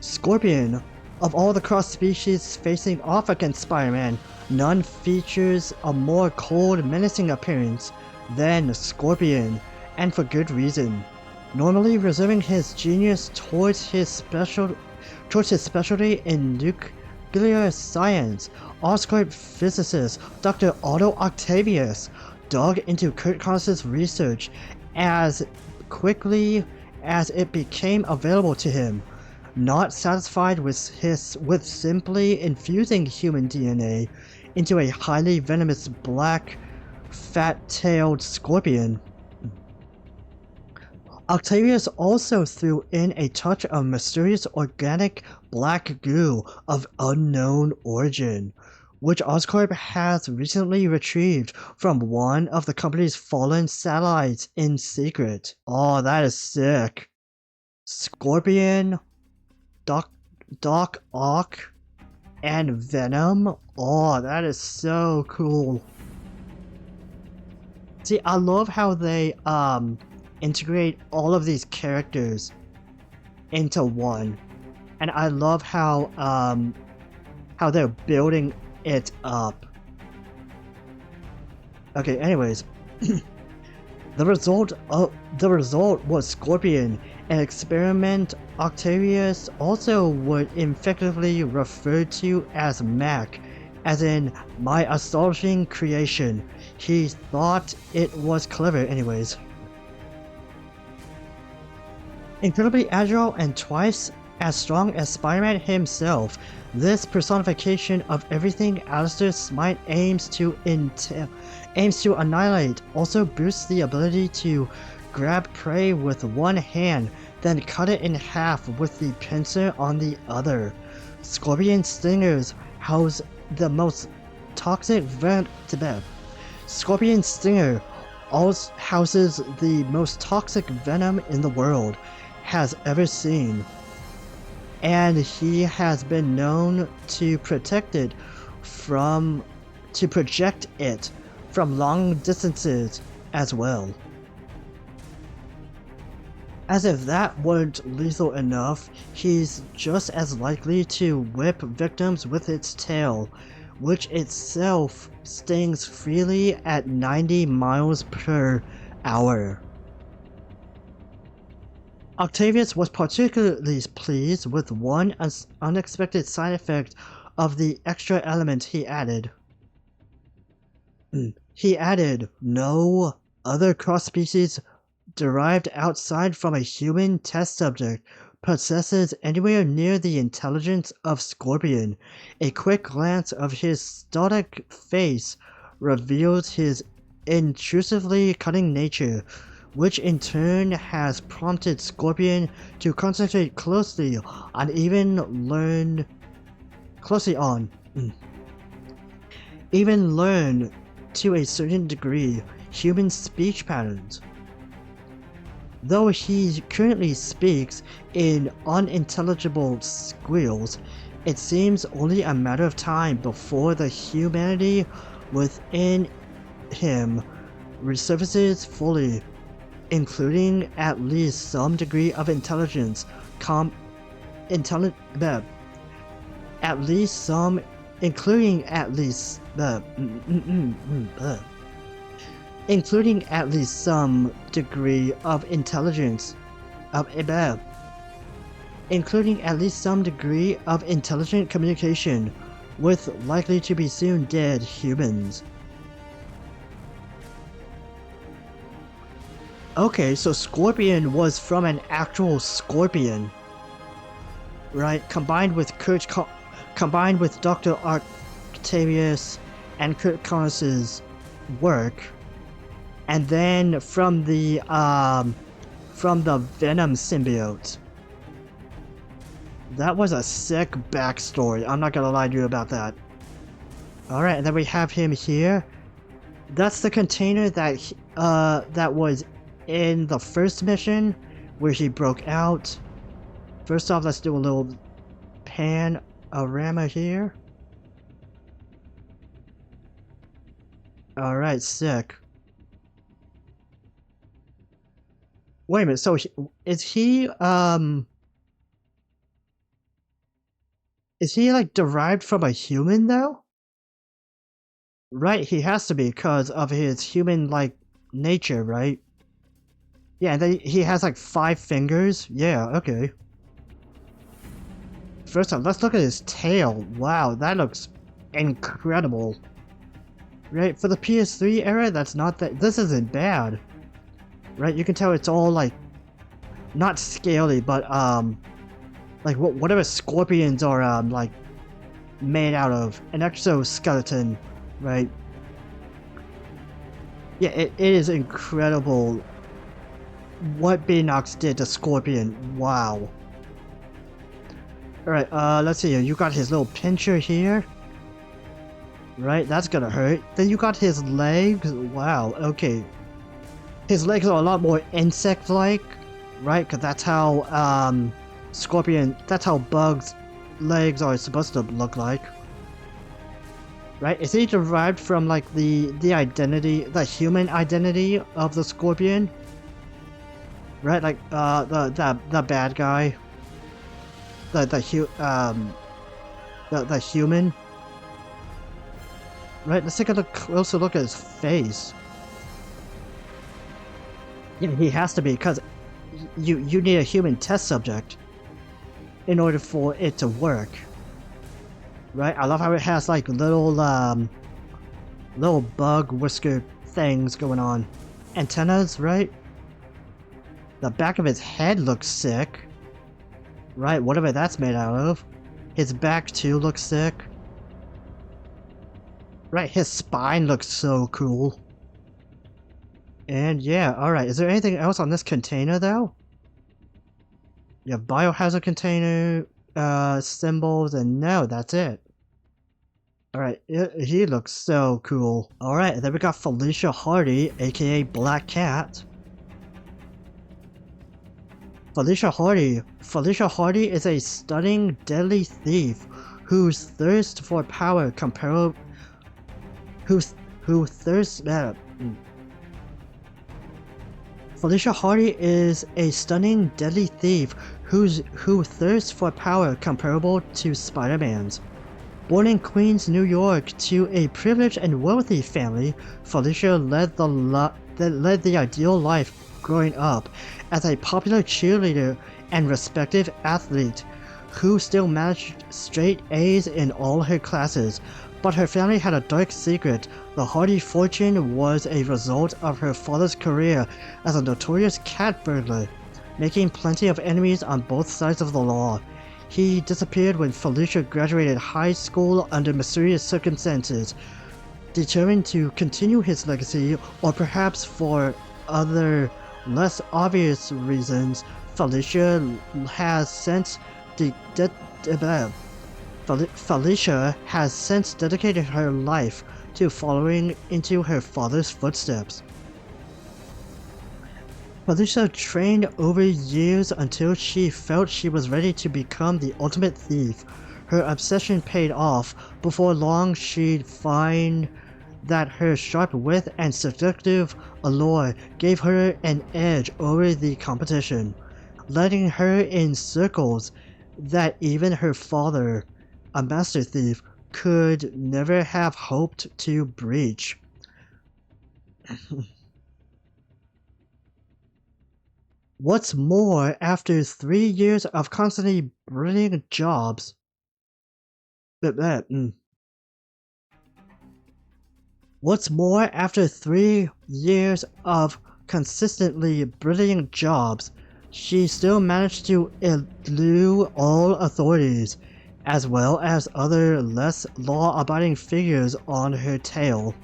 S1: Scorpion. Of all the cross species facing off against Spider-Man, none features a more cold, menacing appearance than Scorpion, and for good reason. Normally reserving his genius towards his specialty in nuclear science, Oscorp physicist Dr. Otto Octavius dug into Kurt Connors' research as quickly as it became available to him. Not satisfied with simply infusing human DNA into a highly venomous black, fat-tailed scorpion, Octavius also threw in a touch of mysterious organic black goo of unknown origin, which Oscorp has recently retrieved from one of the company's fallen satellites in secret. Oh, that is sick. Scorpion, Doc Ock, and Venom. Oh, that is so cool. See, I love how they integrate all of these characters into one, and I love how they're building it up. Okay, anyways, the result was Scorpion, an experiment Octavius also would effectively refer to as Mac, as in my astonishing creation. He thought it was clever anyways. Incredibly agile and twice As strong as Spider-Man himself, this personification of everything Alistair Smite aims to annihilate also boosts the ability to grab prey with one hand, then cut it in half with the pincer on the other. Scorpion stingers house the most toxic Scorpion stinger also houses the most toxic venom in the world has ever seen, and he has been known to project it from long distances as well. As if that weren't lethal enough, he's just as likely to whip victims with its tail, which itself stings freely at 90 miles per hour. Octavius was particularly pleased with one unexpected side effect of the extra element he added. He added, no other cross-species derived outside from a human test subject possesses anywhere near the intelligence of Scorpion. A quick glance of his stoic face reveals his intrusively cunning nature, which in turn has prompted Scorpion to concentrate closely on even learn to a certain degree human speech patterns. Though he currently speaks in unintelligible squeals, it seems only a matter of time before the humanity within him resurfaces fully, including at least some degree of intelligence, including at least some degree of intelligence, including at least some degree of intelligent communication with likely to be soon dead humans. Okay, so Scorpion was from an actual scorpion, right? Combined with Dr. Octavius and Kurt Connors' work, and then from the Venom symbiote. That was a sick backstory. I'm not gonna lie to you about that. Alright, and then we have him here. That's the container that that was in the first mission where he broke out. First off, let's do a little panorama here. Alright, sick. Wait a minute, so is he like derived from a human though? Right, he has to be because of his human like nature, right? Yeah, and then he has like 5 fingers. Yeah, okay. First off, let's look at his tail. Wow, that looks incredible. Right, for the PS3 era, this isn't bad. Right, you can tell it's all like, not scaly, but like whatever scorpions are like made out of, an exoskeleton, right? Yeah, it is incredible what Baynox did to Scorpion. Wow. Alright, let's see here. You got his little pincher here. Right, that's gonna hurt. Then you got his legs. Wow, okay. His legs are a lot more insect-like, right? Because that's how, that's how bugs' legs are supposed to look like. Right? Is he derived from, like, the human identity of the Scorpion? Right, like, the bad guy? The human? Right, let's take a closer look at his face. Yeah, he has to be, because you need a human test subject in order for it to work. Right? I love how it has like little bug whisker things going on. Antennas, right? The back of his head looks sick. Right, whatever that's made out of. His back too looks sick. Right, his spine looks so cool. And yeah, alright, is there anything else on this container though? Yeah, biohazard container, symbols, and no, that's it. Alright, he looks so cool. Alright, then we got Felicia Hardy, aka Black Cat. Felicia Hardy is a stunning, deadly thief whose thirst for power comparable. Felicia Hardy is a stunning, deadly thief who thirsts for power comparable to Spider-Man's. Born in Queens, New York, to a privileged and wealthy family, Felicia led the ideal life growing up as a popular cheerleader and respected athlete who still managed straight A's in all her classes. But her family had a dark secret. The Hardy fortune was a result of her father's career as a notorious cat burglar, making plenty of enemies on both sides of the law. He disappeared when Felicia graduated high school under mysterious circumstances. Determined to continue his legacy, or perhaps for other less obvious reasons, Felicia has since dedicated her life to following into her father's footsteps. Felicia trained over years until she felt she was ready to become the ultimate thief. Her obsession paid off. Before long, she'd find that her sharp wit and seductive allure gave her an edge over the competition, letting her in circles that even her father, a master thief, could never have hoped to breach. What's more, after 3 years of constantly brilliant jobs, What's more, after 3 years of consistently brilliant jobs, she still managed to elude all authorities, as well as other less law-abiding figures on her tail.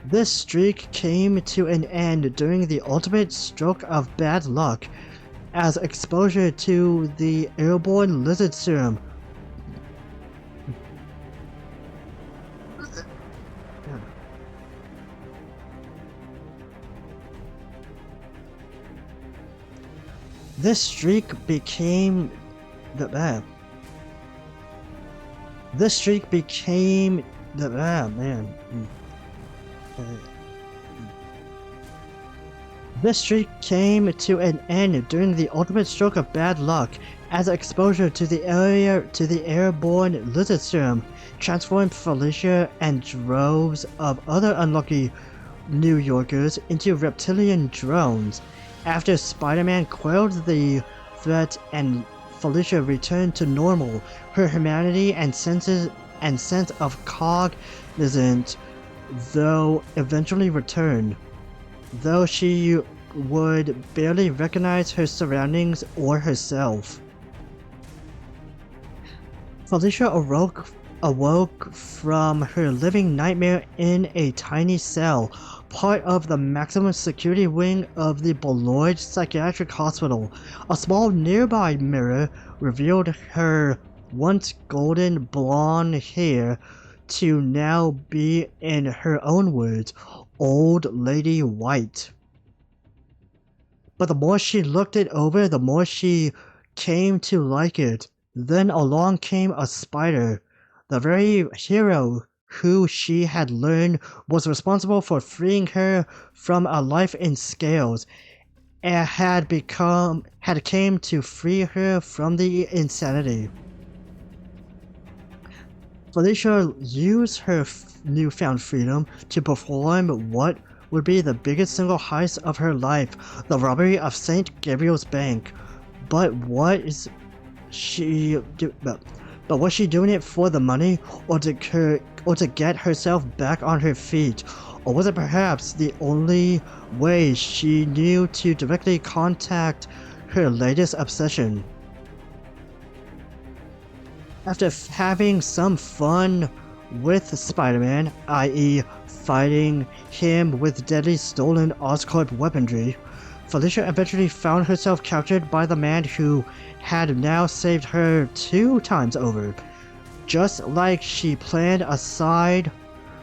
S1: This streak came to an end during the ultimate stroke of bad luck, as exposure to the airborne lizard serum This streak became the This streak became the This streak came to an end during the ultimate stroke of bad luck, as exposure to the airborne lizard serum transformed Felicia and droves of other unlucky New Yorkers into reptilian drones. After Spider-Man quelled the threat and Felicia returned to normal, her humanity and sense of cognizance though eventually returned, though she would barely recognize her surroundings or herself. Felicia awoke from her living nightmare in a tiny cell, part of the maximum security wing of the Beloit Psychiatric Hospital. A small nearby mirror revealed her once golden blonde hair to now be, in her own words, Old Lady White. But the more she looked it over, the more she came to like it. Then along came a spider, the very hero who she had learned was responsible for freeing her from a life in scales, and had came to free her from the insanity. Felicia used her newfound freedom to perform what would be the biggest single heist of her life, the robbery of St. Gabriel's Bank. But was she doing it for the money, or to get herself back on her feet? Or was it perhaps the only way she knew to directly contact her latest obsession. After having some fun with Spider-Man, i.e. fighting him with deadly stolen Oscorp weaponry, Felicia eventually found herself captured by the man who had now saved her 2 times over. Just like she planned, aside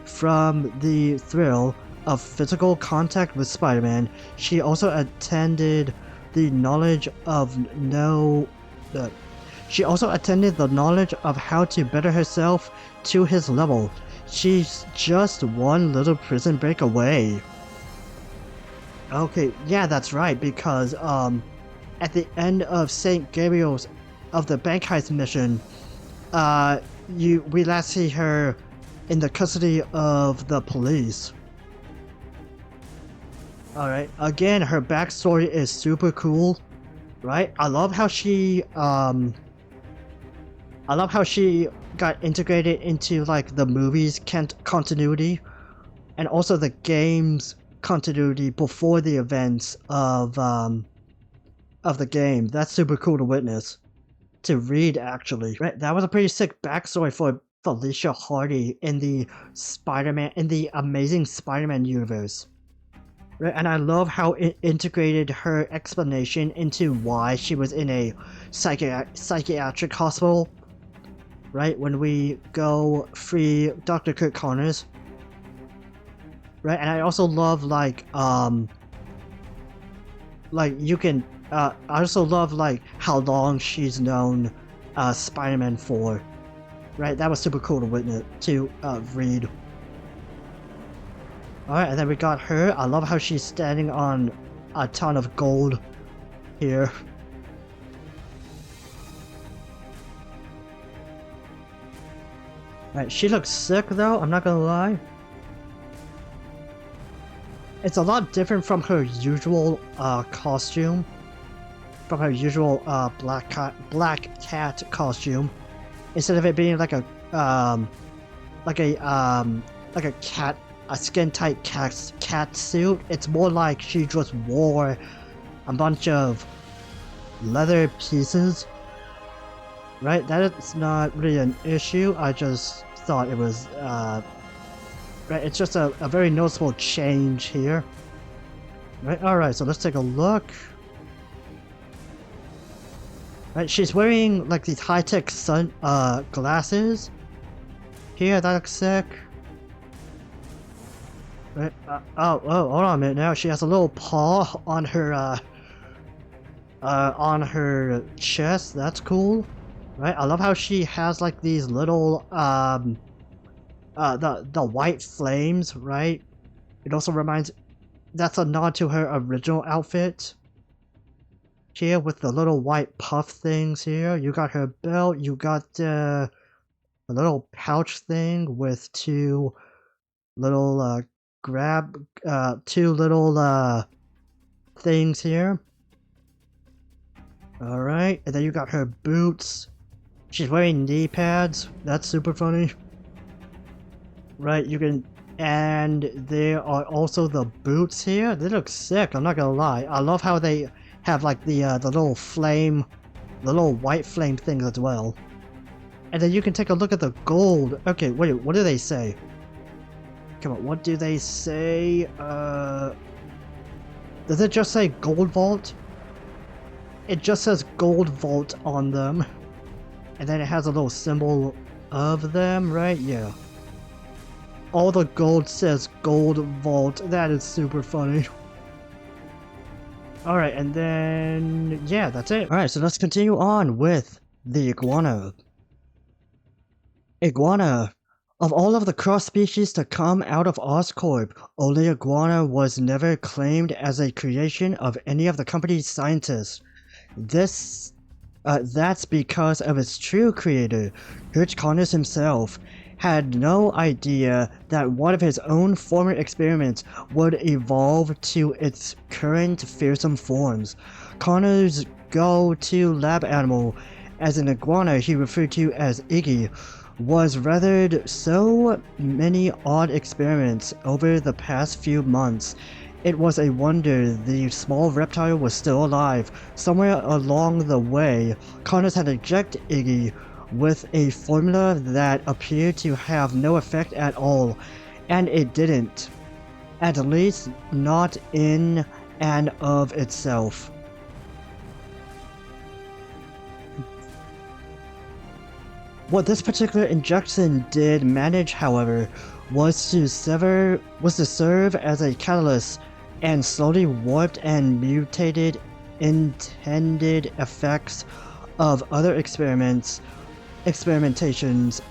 S1: from the thrill of physical contact with Spider-Man, she also attended the knowledge of how to better herself to his level. She's just one little prison break away. Okay, yeah, that's right, because at the end of St. Gabriel's of the bank heist mission, we last see her in the custody of the police. Alright, again, her backstory is super cool, right? I love how she got integrated into like the movie's continuity and also the game's continuity before the events of the game. That's super cool to witness, to read actually. Right, that was a pretty sick backstory for Felicia Hardy in the Amazing Spider-Man universe. Right, and I love how it integrated her explanation into why she was in a psychiatric hospital. Right, when we go free Dr. Kurt Connors. Right, and I also love I also love how long she's known Spider-Man for. Right, that was super cool to witness, to read. Alright, and then we got her. I love how she's standing on a ton of gold here. Alright, she looks sick though, I'm not gonna lie. It's a lot different from her usual costume. From her usual black cat costume. Instead of it being like a skin tight cat suit, it's more like she just wore a bunch of leather pieces. Right, that is not really an issue. I just thought it was right, it's just a very noticeable change here. Right, alright, so let's take a look. Right, she's wearing like these high-tech sun glasses. Here, that looks sick. Right, oh, hold on a minute now. She has a little paw on her chest. That's cool. Right, I love how she has like these little the white flames, right? It also reminds, that's a nod to her original outfit. Here with the little white puff things here. You got her belt, you got a little pouch thing with two little things here. Alright, and then you got her boots. She's wearing knee pads. That's super funny. Right, you can, and there are also the boots here. They look sick, I'm not gonna lie. I love how they have like the little flame, the little white flame things as well. And then you can take a look at the gold. Okay, wait, what do they say? Come on, what do they say? Does it just say Gold Vault? It just says Gold Vault on them. And then it has a little symbol of them, right? Yeah. All the gold says Gold Vault. That is super funny. Alright, and then, yeah, that's it. Alright, so let's continue on with the iguana. Iguana. Of all of the cross species to come out of Oscorp, only iguana was never claimed as a creation of any of the company's scientists. That's because of its true creator, Kurt Connors himself, had no idea that one of his own former experiments would evolve to its current fearsome forms. Connors' go-to lab animal, as an iguana he referred to as Iggy, was weathered so many odd experiments over the past few months, It was a wonder the small reptile was still alive. Somewhere along the way, Connors had injected Iggy with a formula that appeared to have no effect at all, and it didn't. At least not in and of itself. What this particular injection did manage, however, was to serve as a catalyst and slowly warped and mutated intended effects of other experimentations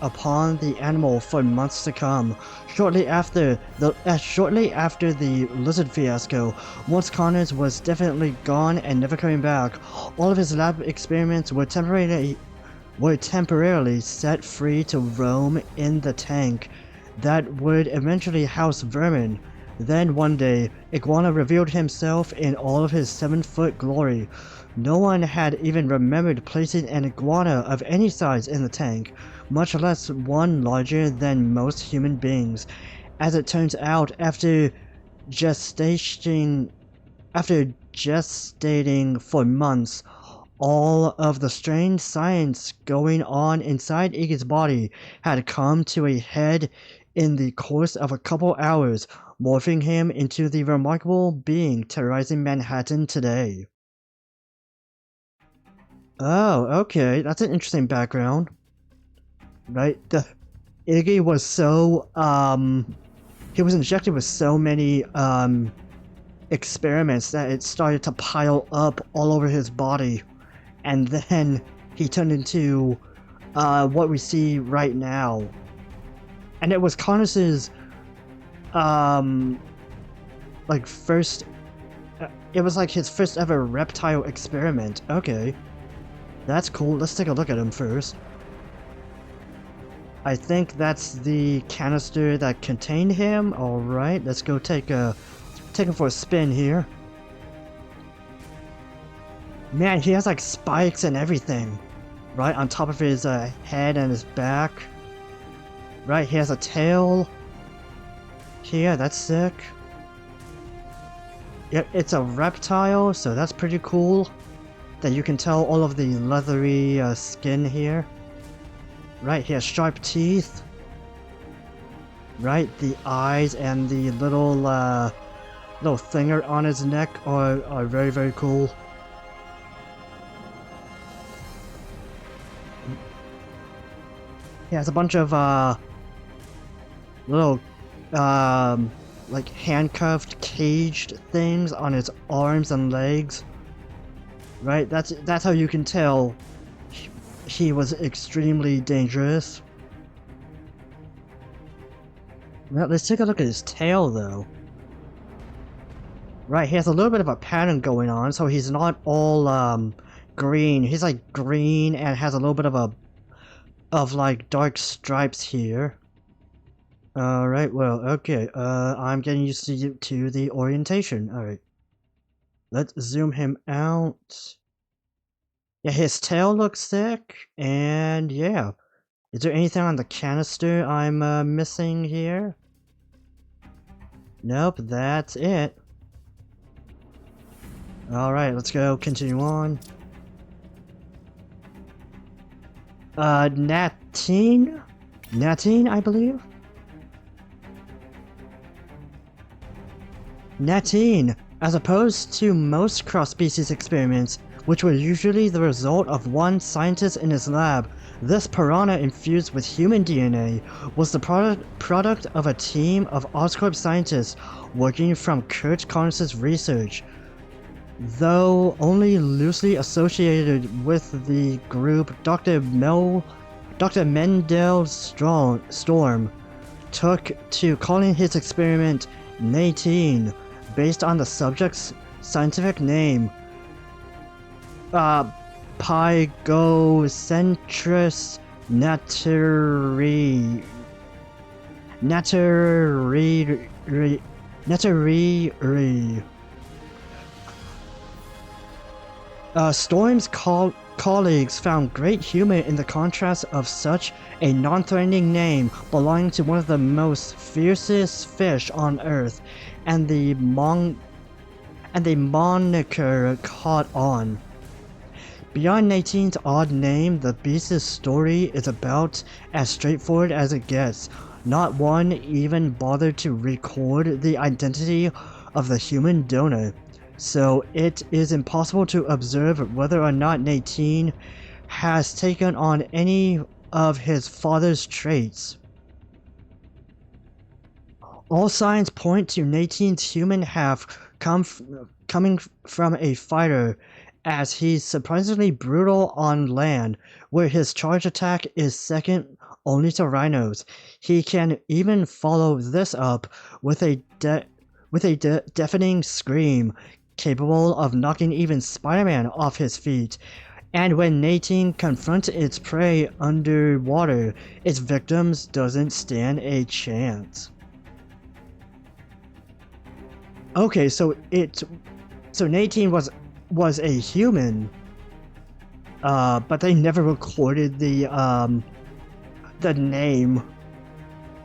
S1: upon the animal for months to come. Shortly after the lizard fiasco, once Connors was definitely gone and never coming back, all of his lab experiments were temporarily set free to roam in the tank that would eventually house vermin. Then one day, Iguana revealed himself in all of his 7-foot glory. No one had even remembered placing an iguana of any size in the tank, much less one larger than most human beings. As it turns out, after gestating for months, all of the strange science going on inside Iggy's body had come to a head in the course of a couple hours, morphing him into the remarkable being terrorizing Manhattan today. Oh, okay, that's an interesting background. Right, Iggy was so, he was injected with so many, experiments that it started to pile up all over his body. And then he turned into, what we see right now. And it was Connors's, like first, it was like his first ever reptile experiment. Okay. That's cool. Let's take a look at him first. I think that's the canister that contained him. Alright, let's go take him for a spin here. Man, he has like spikes and everything. Right on top of his head and his back. Right, he has a tail. Here, that's sick. Yep, it's a reptile, so that's pretty cool. That you can tell all of the leathery skin here. Right, he has sharp teeth. Right, the eyes and the little thinger on his neck are very, very cool. He has a bunch of little like handcuffed, caged things on his arms and legs. Right, that's how you can tell he was extremely dangerous. Well, let's take a look at his tail though. Right, he has a little bit of a pattern going on, so he's not all green. He's like green and has a little bit of like dark stripes here. Alright, well, okay, I'm getting used to the orientation. Alright. Let's zoom him out. Yeah, his tail looks sick, and yeah. Is there anything on the canister I'm missing here? Nope, that's it. Alright, let's go continue on. Natine? Natine, I believe? Natine, as opposed to most cross-species experiments, which were usually the result of one scientist in his lab, this piranha infused with human DNA was the product of a team of Oscorp scientists working from Kurt Connors' research. Though only loosely associated with the group, Dr. Mendel Storm took to calling his experiment Natine, based on the subject's scientific name, Pygocentris naturi. Storm's colleagues found great humor in the contrast of such a non-threatening name belonging to one of the most fiercest fish on Earth, and the moniker caught on. Beyond 18's odd name, the beast's story is about as straightforward as it gets. Not one even bothered to record the identity of the human donor, so it is impossible to observe whether or not 18 has taken on any of his father's traits. All signs point to 18's human half coming from a fighter, as he's surprisingly brutal on land, where his charge attack is second only to Rhino's. He can even follow this up with a deafening scream, capable of knocking even Spider-Man off his feet. And when 18 confronts its prey underwater, its victims doesn't stand a chance. Okay, so 18 was a human, but they never recorded the name,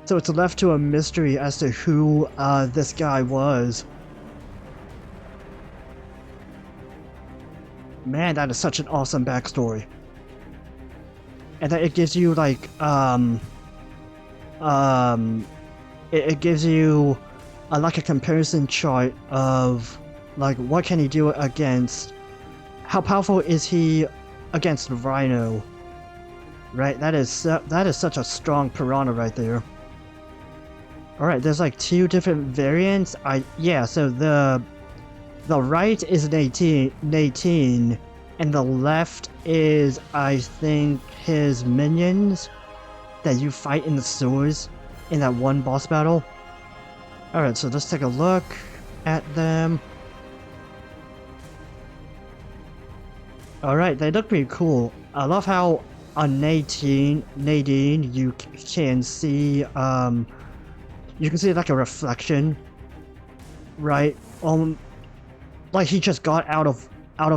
S1: so it's left to a mystery as to who this guy was. Man, that is such an awesome backstory, and that it gives you like it gives you like a comparison chart of like what can he do against, how powerful is he against Rhino, right? That is such a strong piranha right there. Alright, there's like two different variants. So the right is an 18, and the left is, I think, his minions that you fight in the sewers in that one boss battle. Alright, so let's take a look at them. Alright, they look pretty cool. I love how on Nadine you can see like a reflection, right? Like he just got out of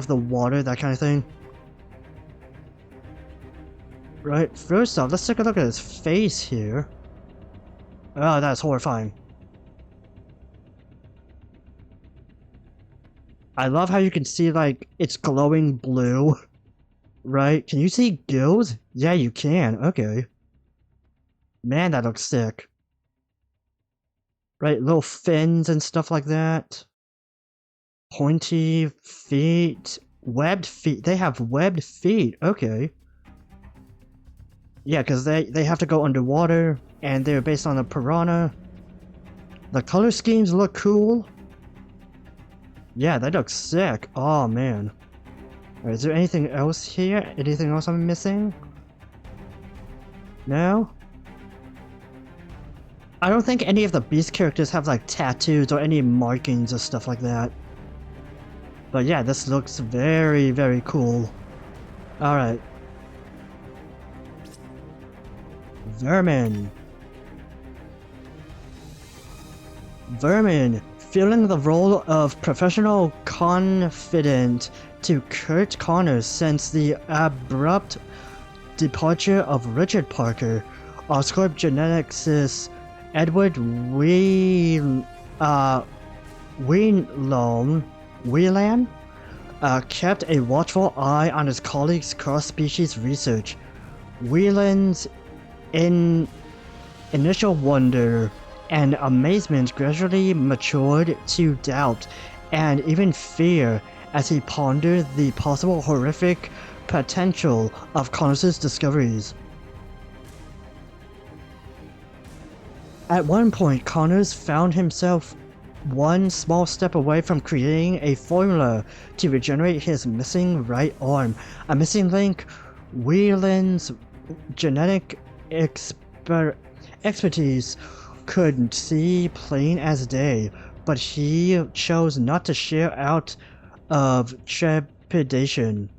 S1: the water, that kind of thing. Right, first off, let's take a look at his face here. Oh, that's horrifying. I love how you can see, like, it's glowing blue, right? Can you see gills? Yeah, you can. Okay. Man, that looks sick. Right, little fins and stuff like that. Pointy feet. Webbed feet. They have webbed feet. Okay. Yeah, because they have to go underwater, and they're based on a piranha. The color schemes look cool. Yeah, that looks sick. Oh, man. Alright, is there anything else here? Anything else I'm missing? No? I don't think any of the Beast characters have, like, tattoos or any markings or stuff like that. But yeah, this looks very, very cool. Alright. Vermin. Vermin, filling the role of professional confidant to Kurt Connors since the abrupt departure of Richard Parker, Oscorp geneticist Edward Whelan kept a watchful eye on his colleagues' cross-species research. Whelan's initial wonder and amazement gradually matured to doubt and even fear as he pondered the possible horrific potential of Connors' discoveries. At one point, Connors found himself one small step away from creating a formula to regenerate his missing right arm. A missing link. Whelan's genetic expertise could see plain as day, but he chose not to share out of trepidation.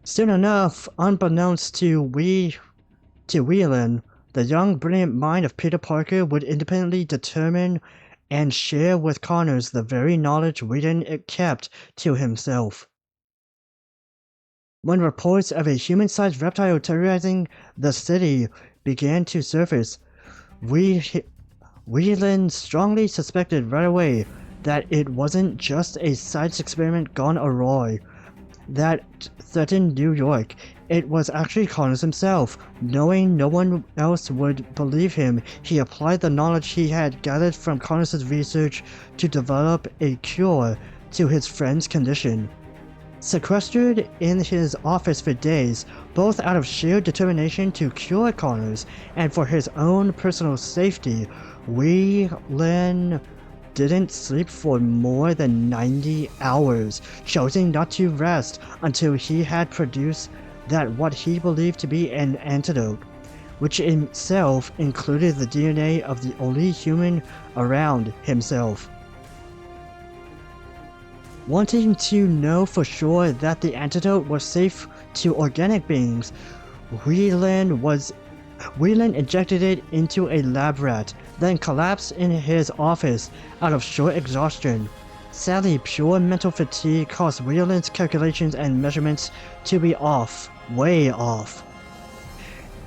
S1: Soon enough, unbeknownst to Whelan, the young, brilliant mind of Peter Parker would independently determine and share with Connors the very knowledge Whedon kept to himself. When reports of a human-sized reptile terrorizing the city began to surface, Whelan strongly suspected right away that it wasn't just a science experiment gone awry that threatened New York. It was actually Connors himself. Knowing no one else would believe him, he applied the knowledge he had gathered from Connors' research to develop a cure to his friend's condition. Sequestered in his office for days, both out of sheer determination to cure Connors and for his own personal safety, Whelan didn't sleep for more than 90 hours, choosing not to rest until he had produced that what he believed to be an antidote, which itself included the DNA of the only human around himself. Wanting to know for sure that the antidote was safe to organic beings, Whelan injected it into a lab rat, then collapsed in his office out of short exhaustion. Sadly, pure mental fatigue caused Whelan's calculations and measurements to be off, way off.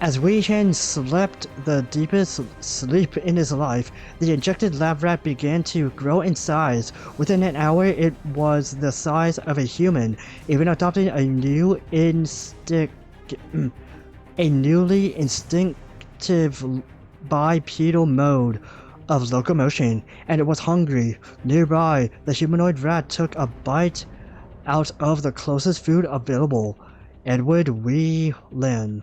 S1: As Whelan slept the deepest sleep in his life, the injected lab rat began to grow in size. Within an hour, it was the size of a human, even adopting a newly instinctive bipedal mode of locomotion, and it was hungry. Nearby, the humanoid rat took a bite out of the closest food available. Edward Whelan.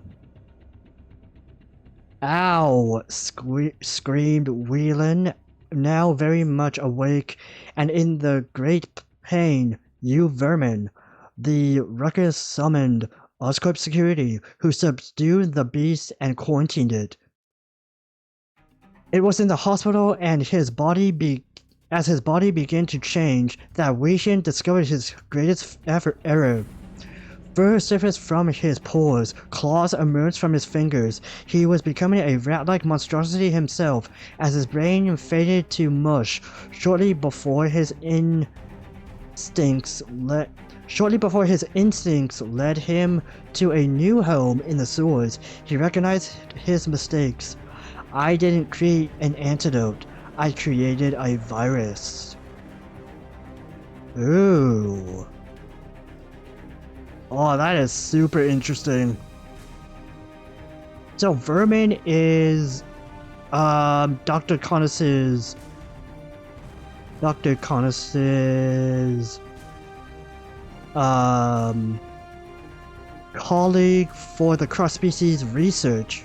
S1: Ow! Screamed Whelan, now very much awake and in the great pain. You vermin! The ruckus summoned Oscorp security, who subdued the beast and quarantined it. It was in the hospital and as his body began to change that Whelan discovered his greatest error. Fur surfaced from his paws, claws emerged from his fingers. He was becoming a rat-like monstrosity himself, as his brain faded to mush. Shortly before his instincts led him to a new home in the sewers, he recognized his mistakes. I didn't create an antidote. I created a virus. Ooh. Oh, that is super interesting. So Vermin is Dr. Connis's colleague for the cross-species research.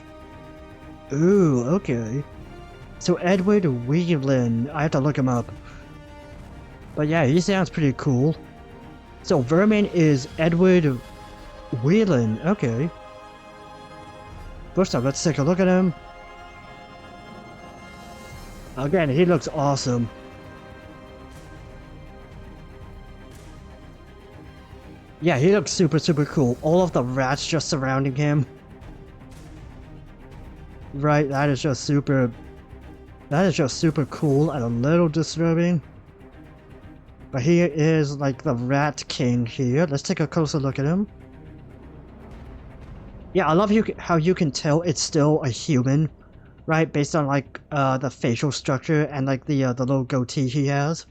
S1: Ooh, okay. So Edward Whelan, I have to look him up. But yeah, he sounds pretty cool. So Vermin is Edward Whelan, okay. First off, let's take a look at him. Again, he looks awesome. Yeah, he looks super cool. All of the rats just surrounding him. Right, that is just super cool and a little disturbing. But he is like the rat king here. Let's take a closer look at him. Yeah, I love how you can tell it's still a human, right? Based on like the facial structure and like the little goatee he has.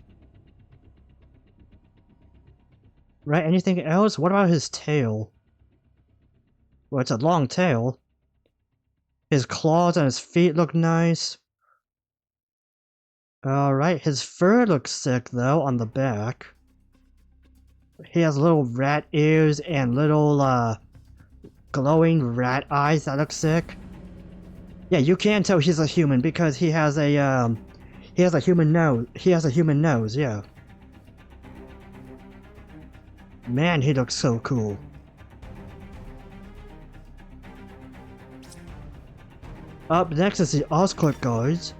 S1: Right, anything else? What about his tail? Well, it's a long tail. His claws and his feet look nice. Alright, his fur looks sick though on the back. He has little rat ears and little glowing rat eyes that look sick. Yeah, you can tell he's a human because he has a human nose. He has a human nose, yeah. Man, he looks so cool. Up next is the Oscorp guards.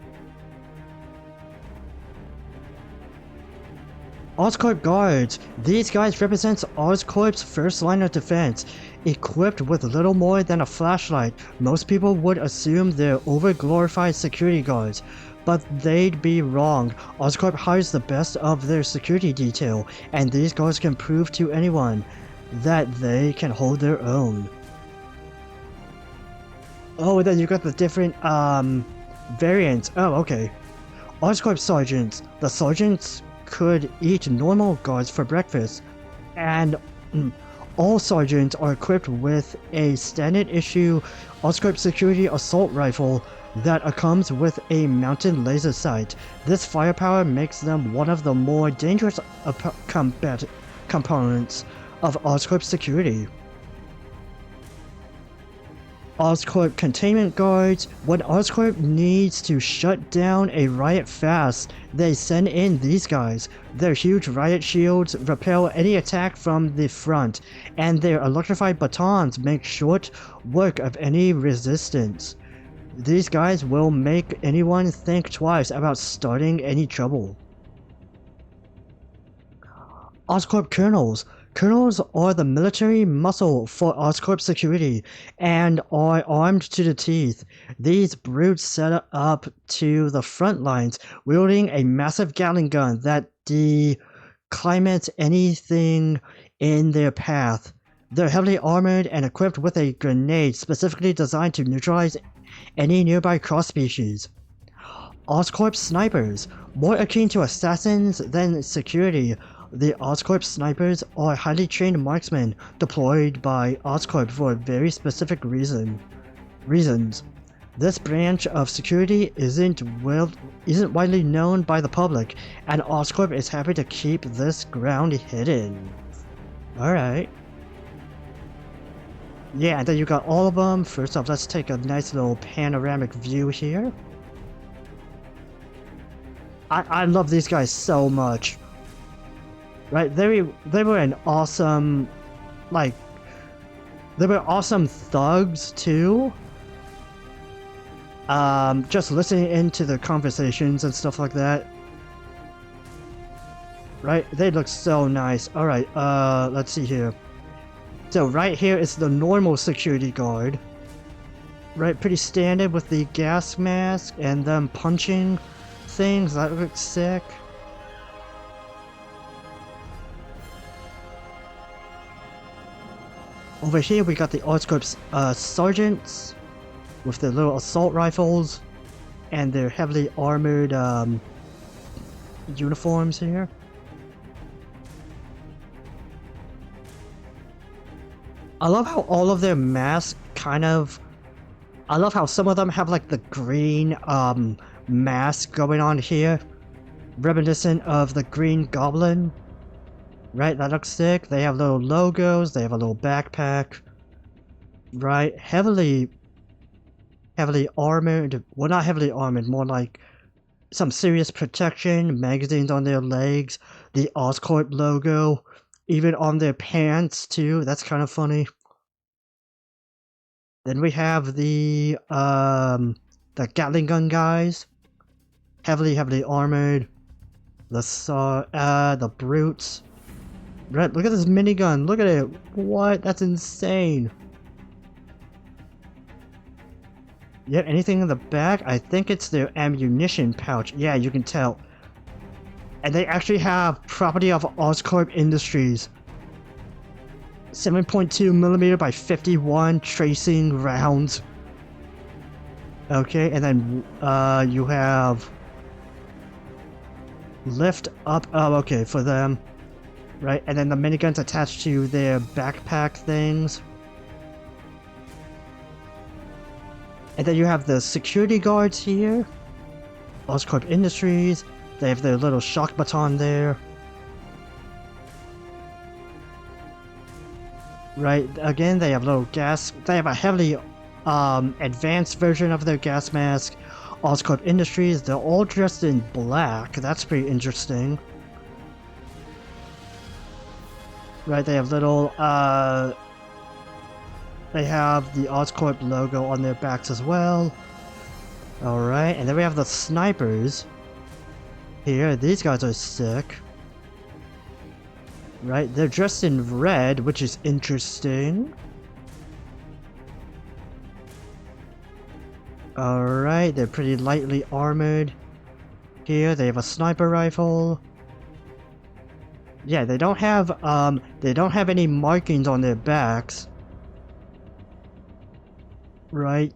S1: Oscorp guards. These guys represent Oscorp's first line of defense. Equipped with little more than a flashlight, most people would assume they're over-glorified security guards. But they'd be wrong. Oscorp hires the best of their security detail, and these guards can prove to anyone that they can hold their own. Oh, and then you got the different variants. Oh, okay. Oscorp sergeants. The sergeants could eat normal guards for breakfast, and all sergeants are equipped with a standard issue Oscorp security assault rifle that comes with a mounted laser sight. This firepower makes them one of the more dangerous components of Oscorp security. Oscorp containment guards. When Oscorp needs to shut down a riot fast, they send in these guys. Their huge riot shields repel any attack from the front, and their electrified batons make short work of any resistance. These guys will make anyone think twice about starting any trouble. Oscorp colonels. Colonels are the military muscle for Oscorp security and are armed to the teeth. These brutes set up to the front lines, wielding a massive Gatling gun that declimates anything in their path. They're heavily armored and equipped with a grenade specifically designed to neutralize any nearby cross-species. Oscorp snipers. More akin to assassins than security, the Oscorp snipers are highly trained marksmen deployed by Oscorp for very specific reasons. This branch of security isn't widely known by the public, and Oscorp is happy to keep this ground hidden. Alright. Yeah, and then you got all of them. First off, let's take a nice little panoramic view here. I love these guys so much. Right, they were an awesome, like, they were awesome thugs too. Just listening into the conversations and stuff like that. Right, they look so nice. Alright, let's see here. So right here is the normal security guard. Right, pretty standard with the gas mask and them punching things. That looks sick. Over here we got the Oscorp sergeants with their little assault rifles and their heavily armored uniforms here. I love how all of their masks I love how some of them have like the green mask going on here, reminiscent of the Green Goblin. Right, that looks sick. They have little logos, they have a little backpack. Right, heavily armored. Well, not heavily armored, more like some serious protection, magazines on their legs, the Oscorp logo, even on their pants too. That's kind of funny. Then we have the Gatling gun guys, heavily armored. The brutes. Right, look at this minigun. Look at it. What? That's insane. Yep, anything in the back? I think it's their ammunition pouch. Yeah, you can tell. And they actually have property of Oscorp Industries. 7.2mm by 51 tracing rounds. Okay, and then you have lift up. Oh, okay, for them. Right, and then the miniguns attached to their backpack things. And then you have the security guards here. Oscorp Industries. They have their little shock baton there. Right, again, they have little gas. They have a heavily advanced version of their gas mask. Oscorp Industries, they're all dressed in black. That's pretty interesting. Right, they have little, they have the Oscorp logo on their backs as well. Alright, and then we have the snipers. Here, these guys are sick. Right, they're dressed in red, which is interesting. Alright, they're pretty lightly armored. Here, they have a sniper rifle. Yeah, they don't have any markings on their backs. Right?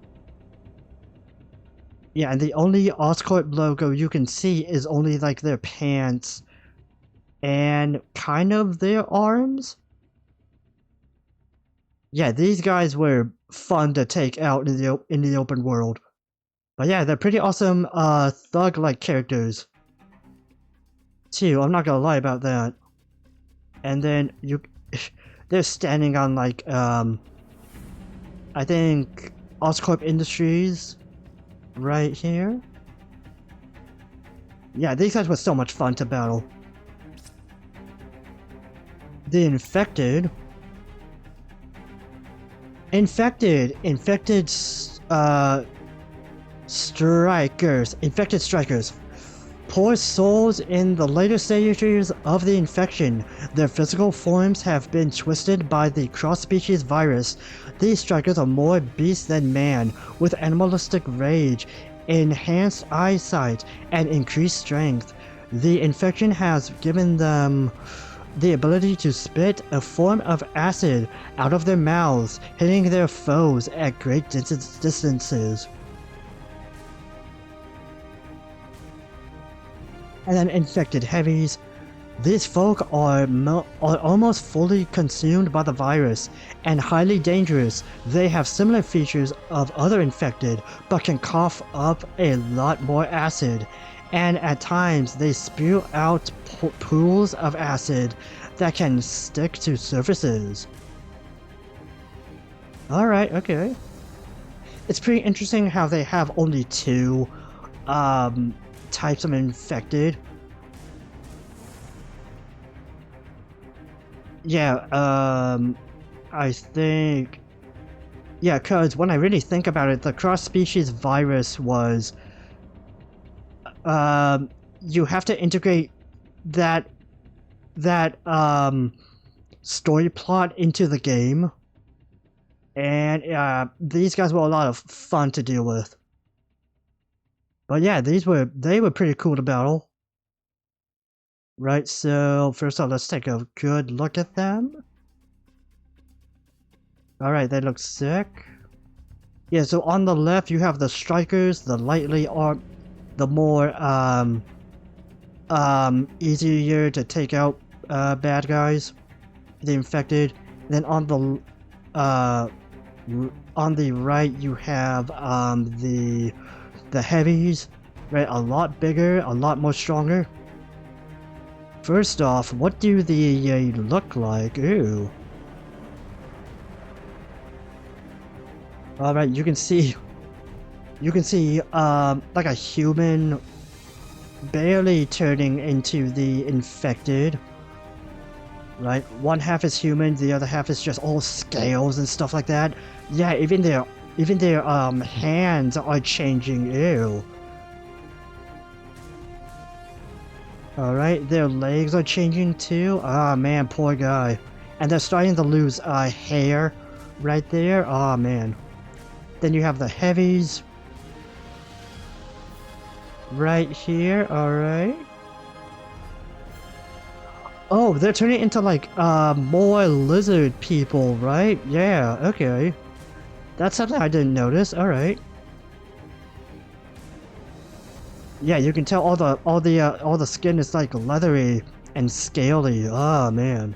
S1: Yeah, and the only Oscorp logo you can see is only like their pants and kind of their arms. Yeah, these guys were fun to take out in the open world. But yeah, they're pretty awesome thug-like characters. Too, I'm not gonna lie about that. And then they're standing on like I think Oscorp Industries right here. Yeah, these guys were so much fun to battle. The infected, infected strikers. Poor souls in the later stages of the infection. Their physical forms have been twisted by the cross-species virus. These strikers are more beast than man, with animalistic rage, enhanced eyesight, and increased strength. The infection has given them the ability to spit a form of acid out of their mouths, hitting their foes at great distances. And then infected heavies. These folk are almost fully consumed by the virus and highly dangerous. They have similar features of other infected, but can cough up a lot more acid, and at times they spew out pools of acid that can stick to surfaces. Alright, okay. It's pretty interesting how they have only two types of infected. Yeah, I think... Yeah, because when I really think about it, the cross-species virus was... you have to integrate that story plot into the game. And these guys were a lot of fun to deal with. But yeah, they were pretty cool to battle. Right, so first off, let's take a good look at them. Alright, they look sick. Yeah, so on the left you have the strikers, the lightly armed, the more easier to take out bad guys, the infected. Then on the right you have the heavies, right? A lot bigger, a lot more stronger. First off, what do they look like? Ooh. Alright, you can see like a human barely turning into the infected. Right? One half is human, the other half is just all scales and stuff like that. Yeah, even their hands are changing. Ew. Alright, their legs are changing too. Ah man, poor guy. And they're starting to lose hair right there. Ah man. Then you have the heavies right here. Alright. Oh, they're turning into like more lizard people, right? Yeah, okay. That's something I didn't notice. Alright. Yeah, you can tell all the skin is like leathery and scaly. Oh man.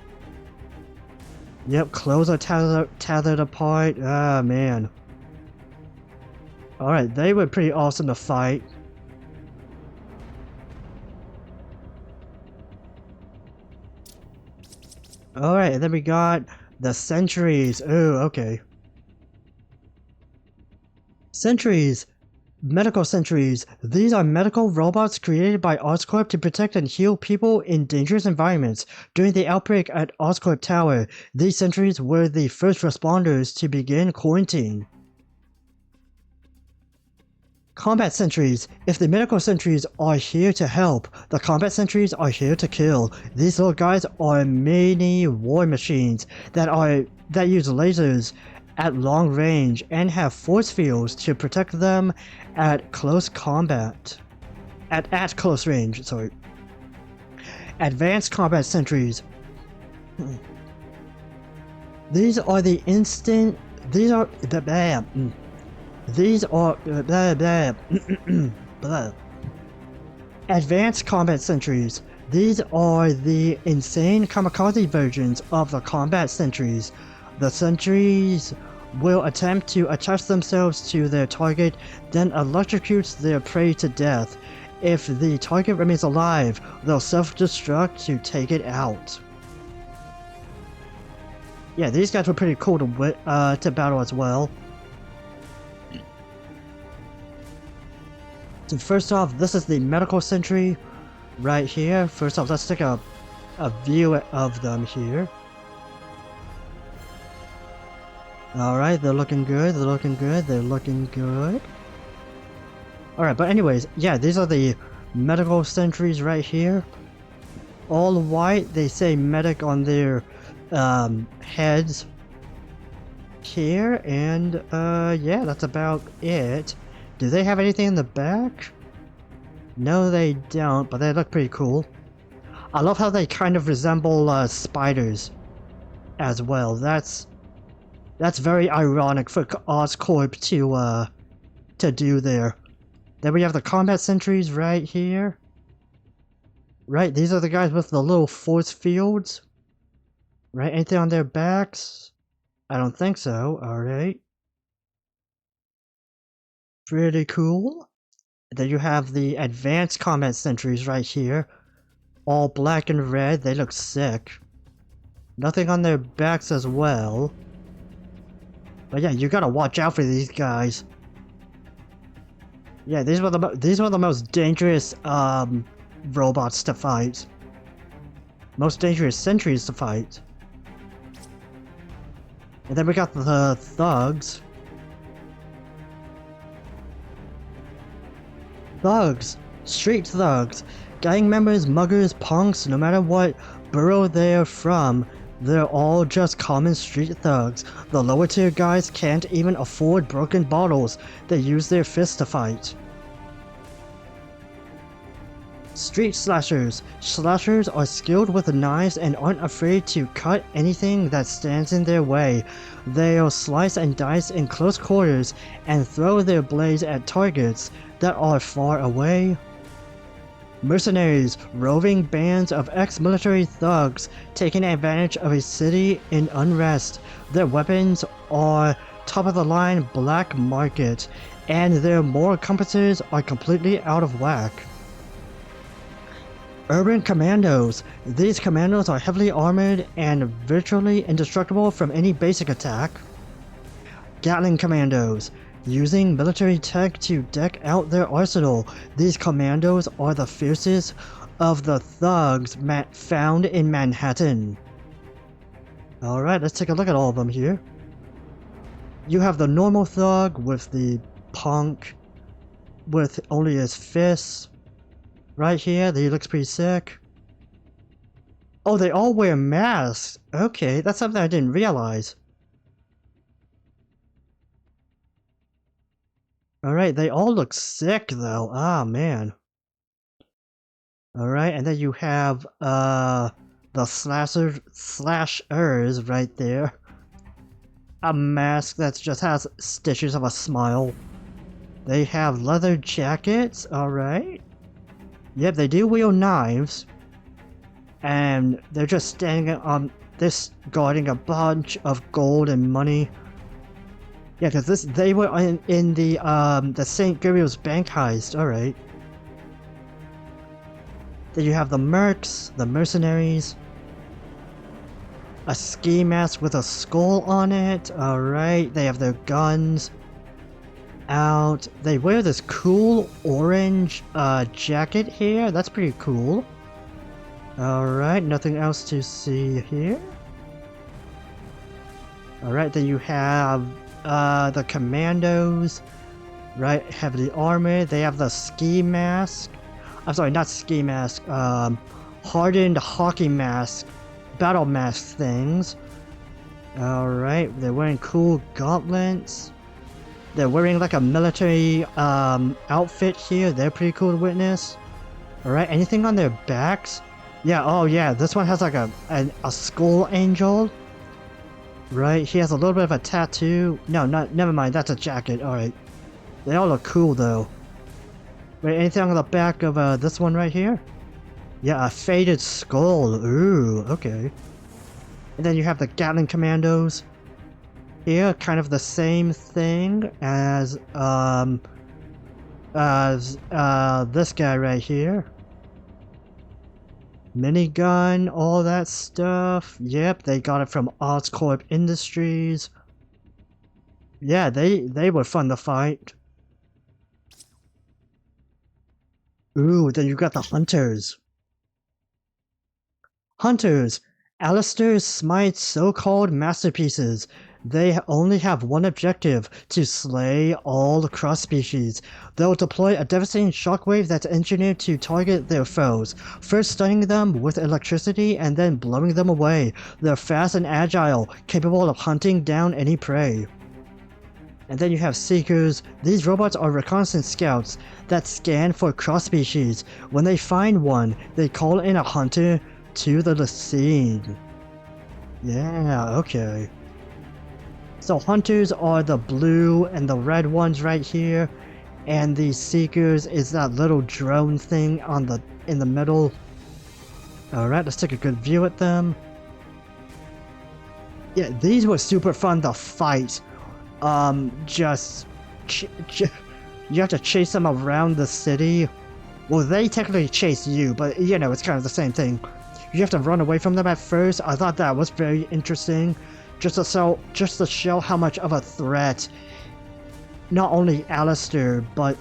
S1: Yep, clothes are tethered apart. Ah man. Alright, they were pretty awesome to fight. Alright, and then we got the sentries. Oh, okay. Sentries. Medical sentries. These are medical robots created by Oscorp to protect and heal people in dangerous environments. During the outbreak at Oscorp Tower, these sentries were the first responders to begin quarantine. Combat sentries. If the medical sentries are here to help, the combat sentries are here to kill. These little guys are mini war machines that use lasers at long range and have force fields to protect them at close combat. At close range, sorry. Advanced combat sentries. These are the instant. These are the blah. These are blah blah blah. Advanced combat sentries. These are the insane kamikaze versions of the combat sentries. The sentries will attempt to attach themselves to their target, then electrocutes their prey to death. If the target remains alive, they'll self-destruct to take it out. Yeah, these guys were pretty cool to battle as well. So first off, this is the medical sentry right here. First off, let's take a view of them here. Alright, they're looking good, they're looking good, they're looking good. Alright, but anyways, yeah, these are the medical sentries right here. All white, they say medic on their heads here, and yeah, that's about it. Do they have anything in the back? No, they don't, but they look pretty cool. I love how they kind of resemble spiders as well. That's very ironic for Oscorp to do there. Then we have the combat sentries right here. Right, these are the guys with the little force fields. Right, anything on their backs? I don't think so. Alright. Pretty cool. Then you have the advanced combat sentries right here. All black and red, they look sick. Nothing on their backs as well. But yeah, you gotta watch out for these guys. Yeah, these were the most dangerous robots to fight. Most dangerous sentries to fight. And then we got the thugs. Thugs. Street thugs. Gang members, muggers, punks, no matter what borough they're from, they're all just common street thugs. The lower tier guys can't even afford broken bottles. They use their fists to fight. Street slashers. Slashers are skilled with knives and aren't afraid to cut anything that stands in their way. They'll slice and dice in close quarters and throw their blades at targets that are far away. Mercenaries, roving bands of ex-military thugs taking advantage of a city in unrest. Their weapons are top-of-the-line black market, and their moral compasses are completely out of whack. Urban Commandos. These commandos are heavily armored and virtually indestructible from any basic attack. Gatling Commandos. Using military tech to deck out their arsenal, these commandos are the fiercest of the thugs found in Manhattan. Alright, let's take a look at all of them here. You have the normal thug with the punk with only his fists. Right here, he looks pretty sick. Oh, they all wear masks. Okay, that's something I didn't realize. Alright, they all look sick though. Ah, man. Alright, and then you have the slashers right there. A mask that just has stitches of a smile. They have leather jackets, alright. Yep, they do wield knives. And they're just standing on this guarding a bunch of gold and money. Yeah, because they were in the St. Gabriel's bank heist. Alright. Then you have the mercs, the mercenaries. A ski mask with a skull on it. Alright, they have their guns out. They wear this cool orange jacket here. That's pretty cool. Alright, nothing else to see here. Alright, then you have the commandos, right, heavily armored. They have the ski mask. I'm sorry, not ski mask. Hardened hockey mask, battle mask things. Alright, they're wearing cool gauntlets. They're wearing like a military outfit here. They're pretty cool to witness. Alright, anything on their backs? Yeah, oh yeah, this one has like a skull angel. Right, he has a little bit of a tattoo. No, never mind, that's a jacket, alright. They all look cool though. Wait, anything on the back of this one right here? Yeah, a faded skull. Ooh, okay. And then you have the Gatling Commandos. Here, kind of the same thing as this guy right here. Minigun, all that stuff. Yep, they got it from Oscorp Industries. Yeah, they were fun to fight. Ooh, then you got the Hunters. Hunters! Alistair Smite's so-called masterpieces. They only have one objective, to slay all cross-species. They'll deploy a devastating shockwave that's engineered to target their foes, first stunning them with electricity and then blowing them away. They're fast and agile, capable of hunting down any prey. And then you have Seekers. These robots are reconnaissance scouts that scan for cross-species. When they find one, they call in a hunter to the scene. Yeah, okay. So hunters are the blue and the red ones right here, and the Seekers is that little drone thing in the middle. Alright, let's take a good view at them. Yeah, these were super fun to fight. Just you have to chase them around the city. Well, they technically chase you, but you know, it's kind of the same thing. You have to run away from them at first. I thought that was very interesting, just to show how much of a threat not only Alistair, but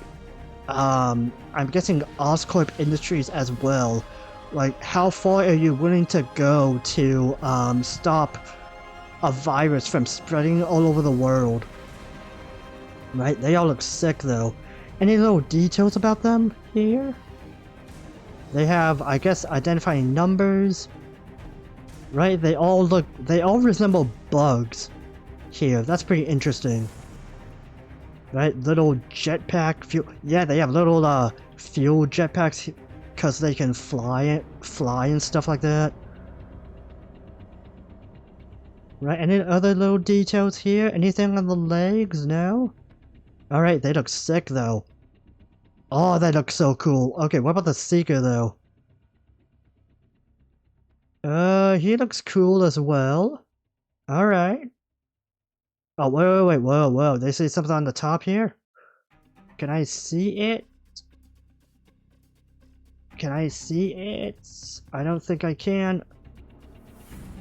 S1: I'm guessing Oscorp Industries as well. Like, how far are you willing to go to stop a virus from spreading all over the world? Right, they all look sick though. Any little details about them here? They have, I guess, identifying numbers. Right, they all resemble bugs here. That's pretty interesting. Right, little jetpack fuel. Yeah, they have little fuel jetpacks because they can fly and stuff like that. Right, any other little details here? Anything on the legs? No? Alright, they look sick though. Oh, that looks so cool. Okay, what about the Seeker though? He looks cool as well. Alright. Oh, wait, whoa. They say something on the top here? Can I see it? Can I see it? I don't think I can.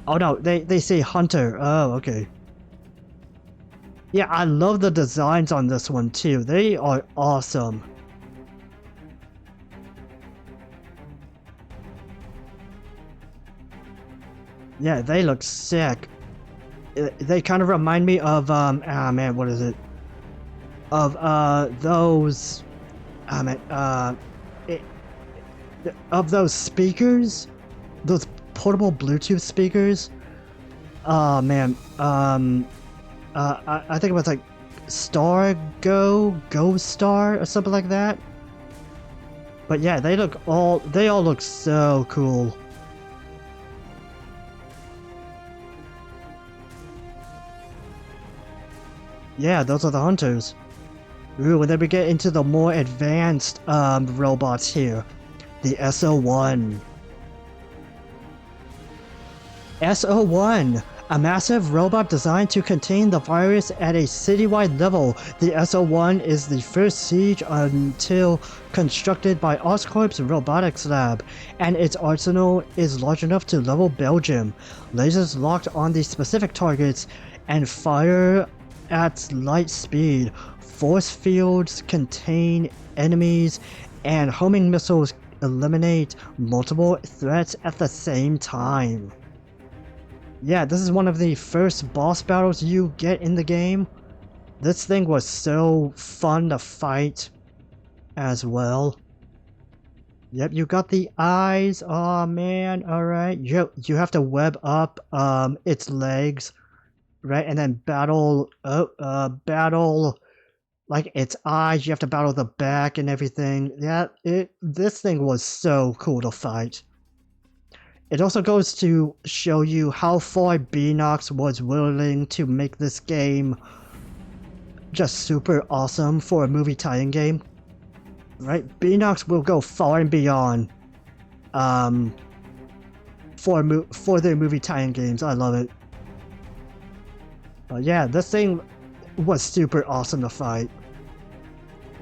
S1: Oh no, they say Hunter. Oh, okay. Yeah, I love the designs on this one too. They are awesome. Yeah, they look sick. They kind of remind me of ah man, what is it? Of those it, of those speakers, those portable Bluetooth speakers. Oh man, I think it was like Go Star or something like that. But yeah, they all look so cool. Yeah, those are the hunters. Ooh, and then we get into the more advanced robots here. The SO-1. SO-1! A massive robot designed to contain the virus at a citywide level. The SO-1 is the first siege until constructed by Oscorp's robotics lab, and its arsenal is large enough to level Belgium. Lasers locked on the specific targets and fire at light speed. Force fields contain enemies, and homing missiles eliminate multiple threats at the same time. Yeah, this is one of the first boss battles you get in the game. This thing was so fun to fight as well. Yep, you got the eyes. Oh man, alright. You have to web up its legs, right? And then battle like its eyes. You have to battle the back and everything. Yeah, this thing was so cool to fight. It also goes to show you how far Beanox was willing to make this game just super awesome for a movie tie-in game. Right? Beanox will go far and beyond for their movie tie-in games. I love it. But yeah, this thing was super awesome to fight.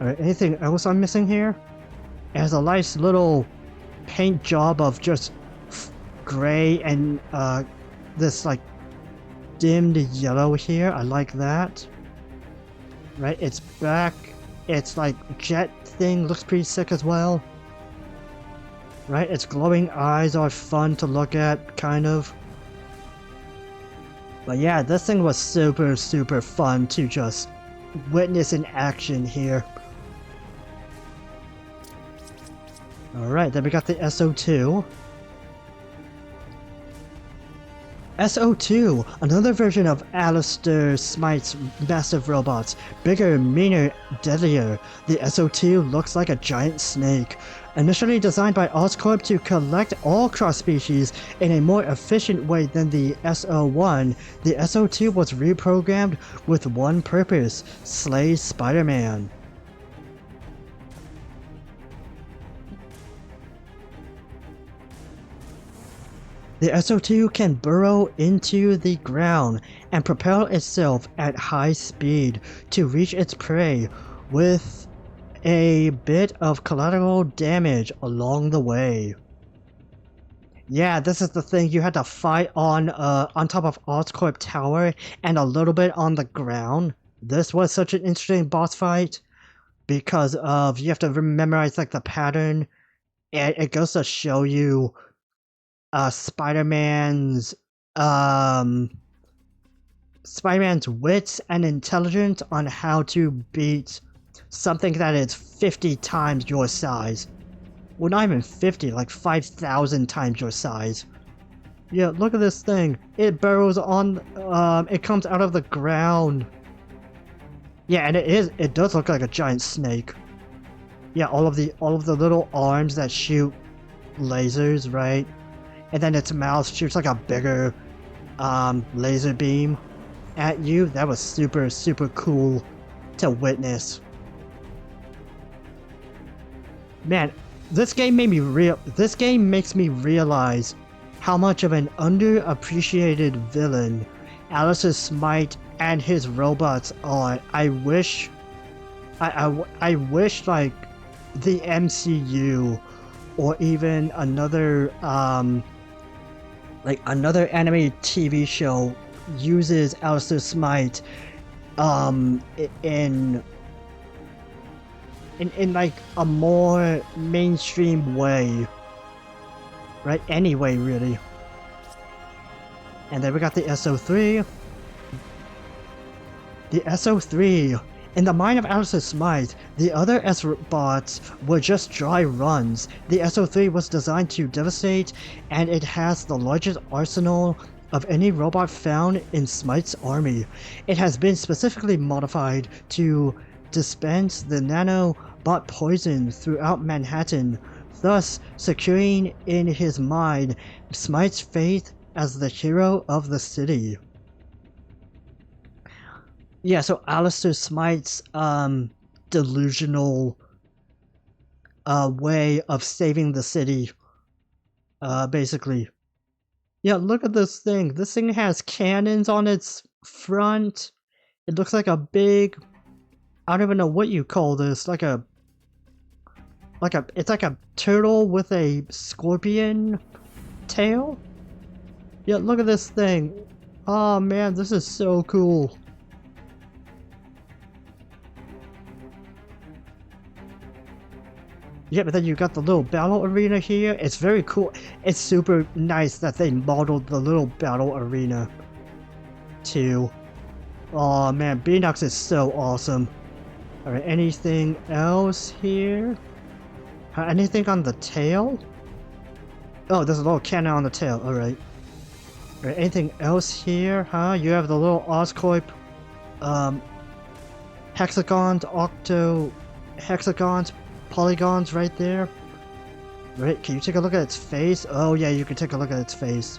S1: Alright, anything else I'm missing here? It has a nice little paint job of just gray and this like dimmed yellow here. I like that. Right, its back, its like jet thing looks pretty sick as well. Right, its glowing eyes are fun to look at, kind of. But yeah, this thing was super fun to just witness in action here. Alright, then we got the SO2. SO2, another version of Alistair Smite's massive robots. Bigger, meaner, deadlier. The SO2 looks like a giant snake. Initially designed by Oscorp to collect all cross-species in a more efficient way than the SO1, the SO2 was reprogrammed with one purpose: slay Spider-Man. The SO2 can burrow into the ground and propel itself at high speed to reach its prey with a bit of collateral damage along the way. Yeah, this is the thing you had to fight on top of Oscorp Tower and a little bit on the ground. This was such an interesting boss fight because of you have to memorize like the pattern, and it goes to show you Spider-Man's wits and intelligence on how to beat something that is 50 times your size. Well, not even 50, like 5,000 times your size. Yeah, look at this thing. It burrows on, it comes out of the ground. Yeah, and it does look like a giant snake. Yeah, all of the little arms that shoot lasers, right? And then its mouth shoots like a bigger laser beam at you. That was super cool to witness. Man, this game makes me realize how much of an underappreciated villain Alistair Smite and his robots are. I wish like the MCU or even another like another anime TV show uses Alistair Smite in like a more mainstream way, right? Anyway, really. And then we got the SO3. The SO3. In the mind of Alistair Smite, the other S-bots were just dry runs. The SO3 was designed to devastate, and it has the largest arsenal of any robot found in Smite's army. It has been specifically modified to dispense the nanobot poison throughout Manhattan, thus securing in his mind Smite's faith as the hero of the city. Yeah, so Alistair Smite's delusional way of saving the city, basically. Yeah, look at this thing. This thing has cannons on its front. It looks like a big, I don't even know what you call this, it's like a turtle with a scorpion tail? Yeah, look at this thing. Oh man, this is so cool. Yeah, but then you got the little battle arena here. It's very cool. It's super nice that they modeled the little battle arena too. Oh man, Beanox is so awesome. Alright, anything else here? Anything on the tail? Oh, there's a little cannon on the tail. Alright. Alright, anything else here? Huh? You have the little Oscorp hexagons, hexagons, polygons right there. Right, can you take a look at its face? Oh yeah, you can take a look at its face.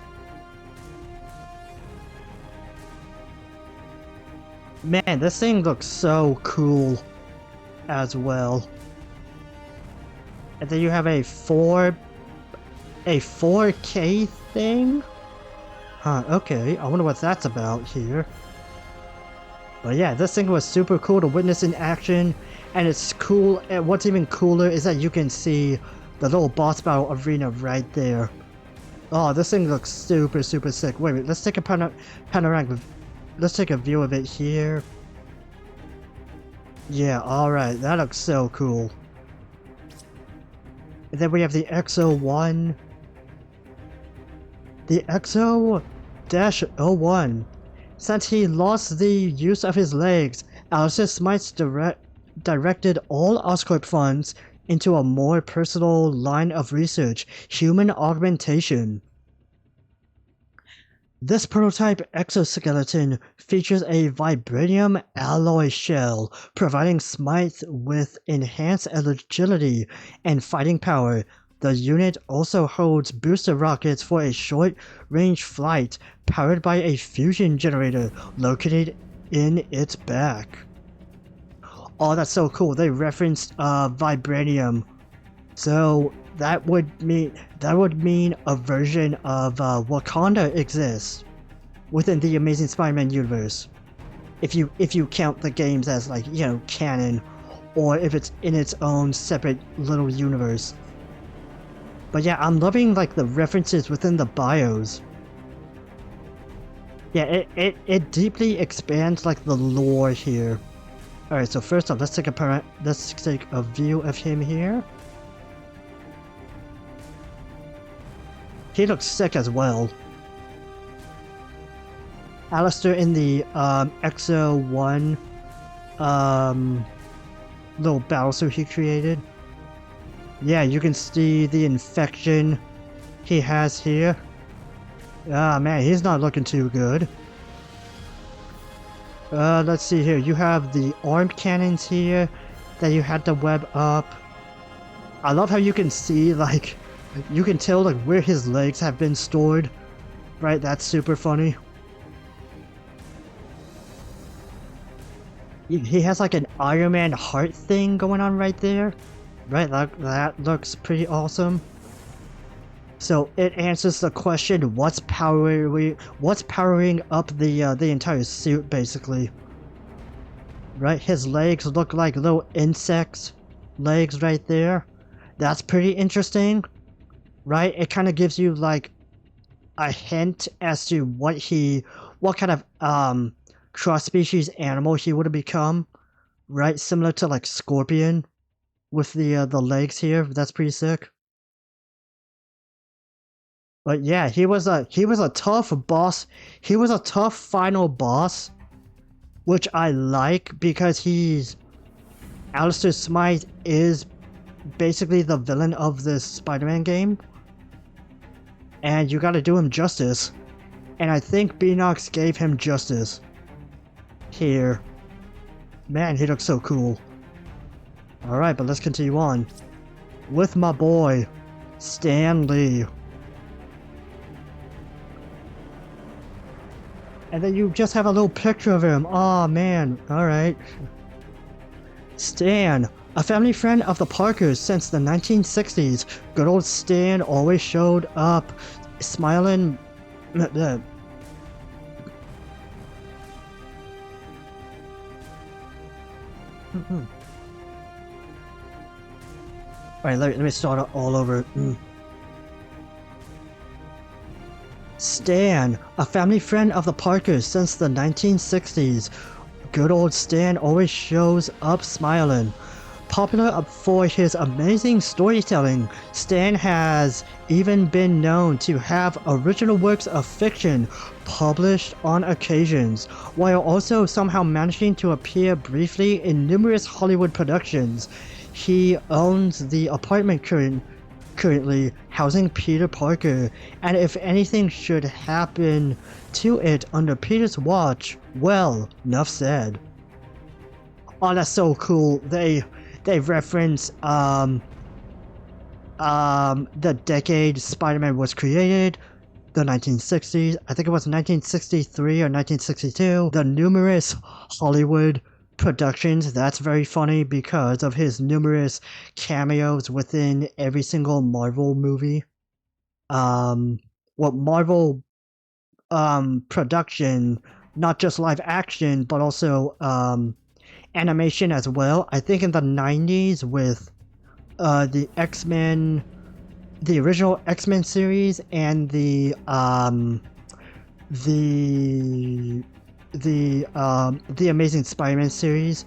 S1: Man, this thing looks so cool as well. And then you have a 4K thing? Huh, okay, I wonder what that's about here. But yeah, this thing was super cool to witness in action, and it's cool, and what's even cooler is that you can see the little boss battle arena right there. Oh, this thing looks super sick. Wait, let's take a panoramic, let's take a view of it here. Yeah, alright, that looks so cool. And then we have the XO1. The XO-01. Since he lost the use of his legs, Alistair Smythe directed all Oscorp funds into a more personal line of research, human augmentation. This prototype exoskeleton features a vibranium alloy shell, providing Smythe with enhanced agility and fighting power. The unit also holds booster rockets for a short-range flight, powered by a fusion generator located in its back. Oh, that's so cool. They referenced vibranium. So that would mean a version of Wakanda exists within the Amazing Spider-Man universe. If you count the games as, like, you know, canon, or if it's in its own separate little universe. But yeah, I'm loving, like, the references within the bios. Yeah, it deeply expands, like, the lore here. Alright, so first off, let's take a view of him here. He looks sick as well. Alistair in the XO1 little battlesuit he created. Yeah, you can see the infection he has here. Ah man, he's not looking too good. Let's see here. You have the armed cannons here that you had to web up. I love how you can see, like, you can tell, like, where his legs have been stored. Right, that's super funny. He has, like, an Iron Man heart thing going on right there. Right, that looks pretty awesome. So it answers the question, what's powering up the entire suit, basically. Right, his legs look like little insects legs right there. That's pretty interesting. Right, it kind of gives you, like, a hint as to what kind of cross-species animal he would have become. Right, similar to, like, Scorpion with the legs here. That's pretty sick. But yeah, he was a tough boss. He was a tough final boss, which I like, because Alistair Smythe is basically the villain of this Spider-Man game, and you gotta do him justice. And I think Beanox gave him justice here. Man, he looks so cool. Alright, but let's continue on with my boy, Stan Lee. And then you just have a little picture of him. Aw, man. Alright. Stan, a family friend of the Parkers since the 1960s. Good old Stan always showed up, smiling. Alright, let me start it all over. Stan, a family friend of the Parkers since the 1960s. Good old Stan always shows up smiling. Popular for his amazing storytelling, Stan has even been known to have original works of fiction published on occasions, while also somehow managing to appear briefly in numerous Hollywood productions. He owns the apartment currently housing Peter Parker, and if anything should happen to it under Peter's watch, well, enough said. Oh, that's so cool. They reference the decade Spider-Man was created, the 1960s, I think it was 1963 or 1962, the numerous Hollywood productions. That's very funny because of his numerous cameos within every single Marvel movie. Marvel production, not just live action, but also animation as well. I think in the 90s with the X-Men, the original X-Men series, and the Amazing Spider-Man series,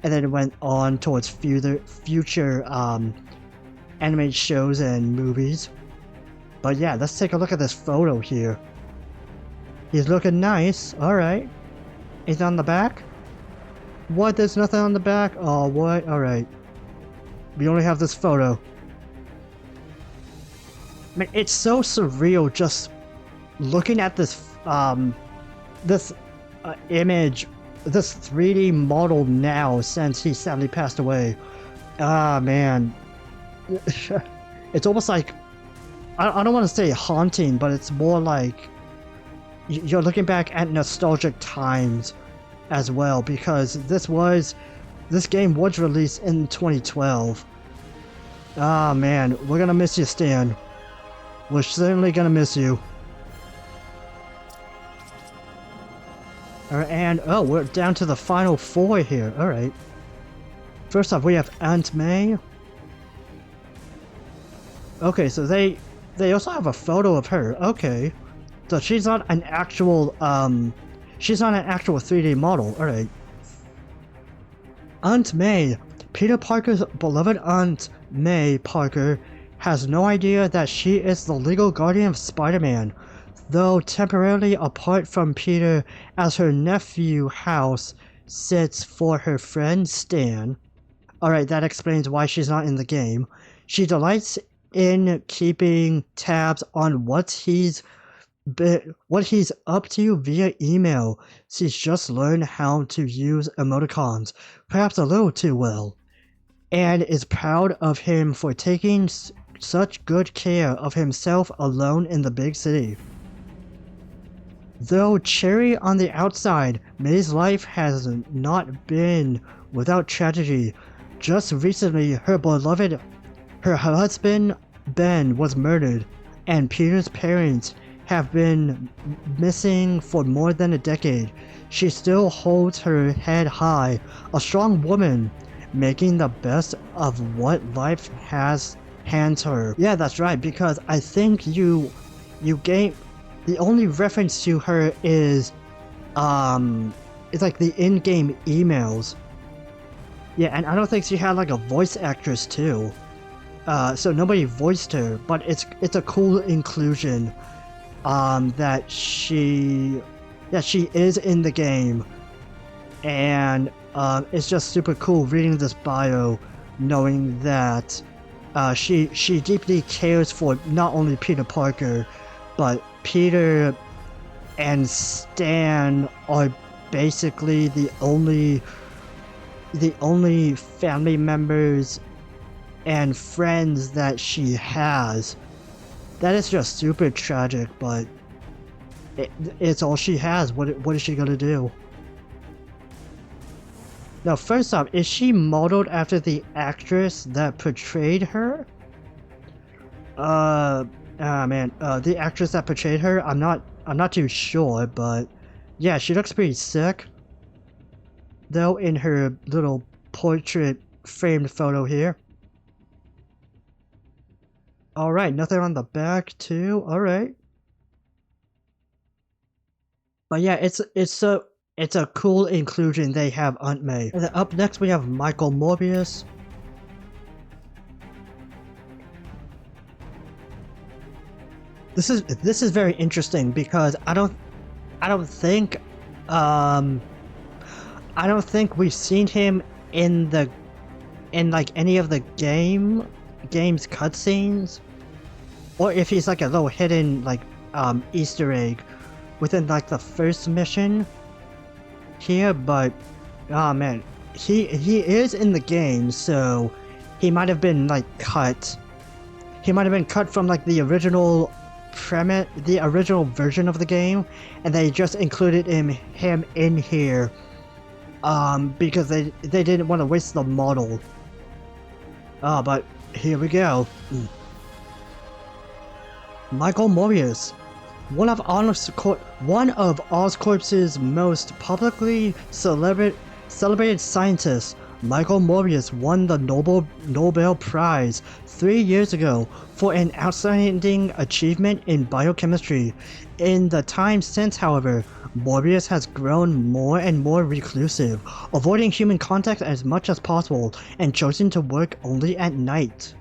S1: and then it went on towards future animated shows and movies. But yeah, let's take a look at this photo here. He's looking nice. Alright. He's on the back? What? There's nothing on the back? Oh, what? Alright. We only have this photo. I mean, it's so surreal just looking at this, image, this 3D model now since he sadly passed away. Ah, man. It's almost like, I don't want to say haunting, but it's more like you're looking back at nostalgic times as well, because this game was released in 2012. Ah, man, we're gonna miss you, Stan. We're certainly gonna miss you. Alright, and oh, we're down to the final 4 here. Alright. First off, we have Aunt May. Okay, so they also have a photo of her. Okay. So she's not an actual 3D model. Alright. Aunt May. Peter Parker's beloved Aunt May Parker has no idea that she is the legal guardian of Spider-Man, though temporarily apart from Peter as her nephew house sits for her friend Stan. Alright, that explains why she's not in the game. She delights in keeping tabs on what he's up to via email. She's just learned how to use emoticons, perhaps a little too well, and is proud of him for taking such good care of himself alone in the big city. Though cherry on the outside, May's life has not been without tragedy. Just recently, her husband Ben was murdered, and Peter's parents have been missing for more than a decade. She still holds her head high, a strong woman, making the best of what life has hands her. Yeah, that's right, because I think the only reference to her is it's like the in-game emails. Yeah, and I don't think she had like a voice actress too. So nobody voiced her, but it's a cool inclusion that she is in the game, and it's just super cool reading this bio, knowing that she deeply cares for not only Peter Parker, but Peter and Stan are basically the only family members and friends that she has. That is just super tragic, but it's all she has. What is she gonna do? Now, first off, is she modeled after the actress that portrayed her? The actress that portrayed her, I'm not too sure, but yeah, she looks pretty sick. Though in her little portrait framed photo here. Alright, nothing on the back too. Alright. But yeah, it's a cool inclusion they have Aunt May. And then up next we have Michael Morbius. This is very interesting because I don't think we've seen him in like any of the game's cutscenes, or if he's like a little hidden like Easter egg within like the first mission here. But oh man, he is in the game, so he might have been like cut He might have been cut from like the original the original version of the game, and they just included him in here because they didn't want to waste the model. But here we go. Michael Mobius, one of Oscorp's most publicly celebrated scientists. Michael Mobius won the Nobel Prize 3 years ago for an outstanding achievement in biochemistry. In the time since, however, Mobius has grown more and more reclusive, avoiding human contact as much as possible and chosen to work only at night.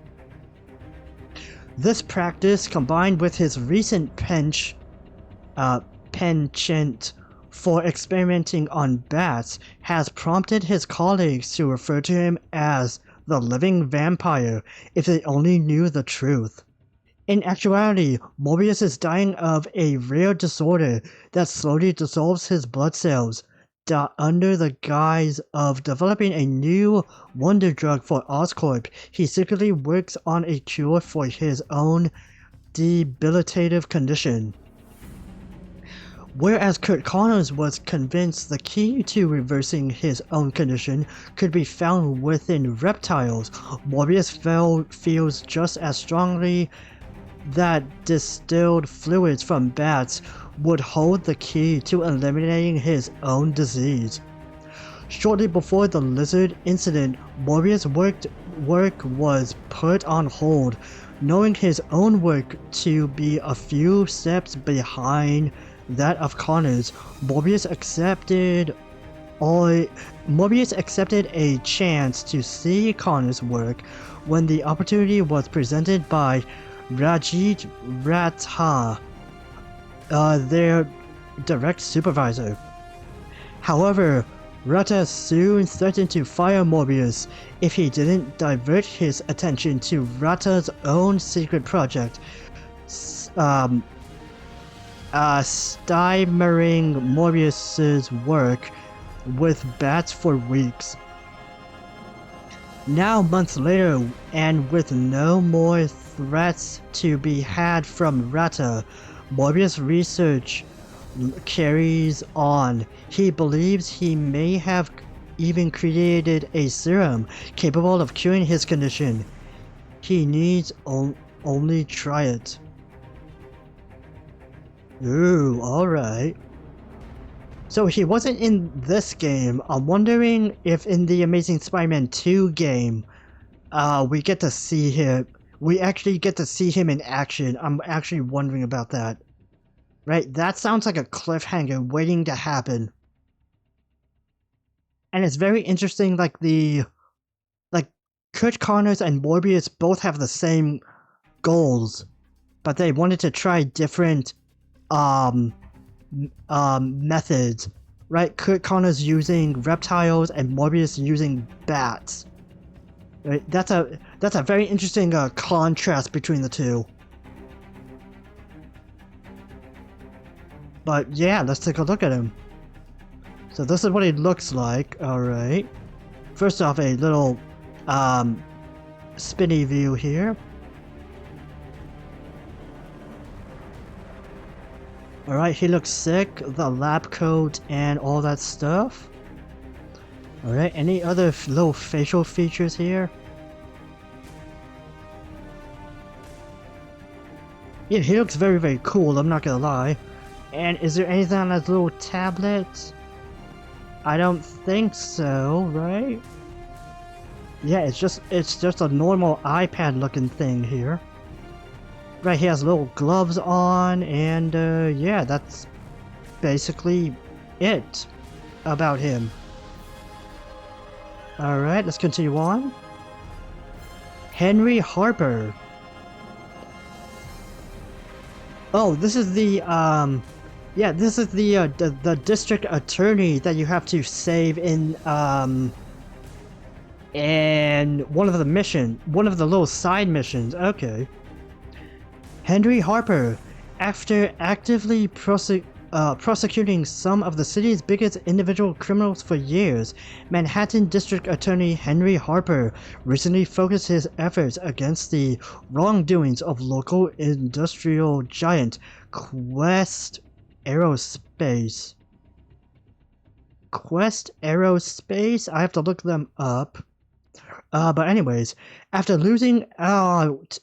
S1: This practice, combined with his recent penchant for experimenting on bats, has prompted his colleagues to refer to him as the living vampire if they only knew the truth. In actuality, Mobius is dying of a rare disorder that slowly dissolves his blood cells. Under the guise of developing a new wonder drug for Oscorp, he secretly works on a cure for his own debilitative condition. Whereas Curt Connors was convinced the key to reversing his own condition could be found within reptiles, Mobius feels just as strongly that distilled fluids from bats would hold the key to eliminating his own disease. Shortly before the lizard incident, Mobius' work was put on hold, knowing his own work to be a few steps behind that of Connors. Mobius accepted a chance to see Connors' work when the opportunity was presented by Rajit Ratha, their direct supervisor. However, Ratha soon threatened to fire Mobius if he didn't divert his attention to Ratha's own secret project, stymiering Mobius's work with bats for weeks. Now, months later, and with no more threats to be had from Ratha, Mobius' research carries on. He believes he may have even created a serum capable of curing his condition. He needs only try it. Ooh, alright. So he wasn't in this game. I'm wondering if in the Amazing Spider-Man 2 game, we get to see him. We actually get to see him in action. I'm actually wondering about that. Right? That sounds like a cliffhanger waiting to happen. And it's very interesting, like Curt Connors and Mobius both have the same goals, but they wanted to try different methods, right? Curt Connors using reptiles and Mobius using bats. Right? That's a very interesting contrast between the two. But yeah, let's take a look at him. So this is what he looks like. All right. First off, a little spinny view here. Alright, he looks sick, the lab coat and all that stuff. Alright, any other little facial features here? Yeah, he looks very, very cool, I'm not gonna lie. And is there anything on that little tablet? I don't think so, right? Yeah, it's just a normal iPad looking thing here. Right, he has little gloves on, and yeah, that's basically it about him. Alright, let's continue on. Henry Harper. Oh, this is the this is the district attorney that you have to save in one of the little side missions. Okay. Henry Harper, after actively prosecuting some of the city's biggest individual criminals for years, Manhattan District Attorney Henry Harper recently focused his efforts against the wrongdoings of local industrial giant Quest Aerospace. Quest Aerospace? I have to look them up. But anyways, after losing out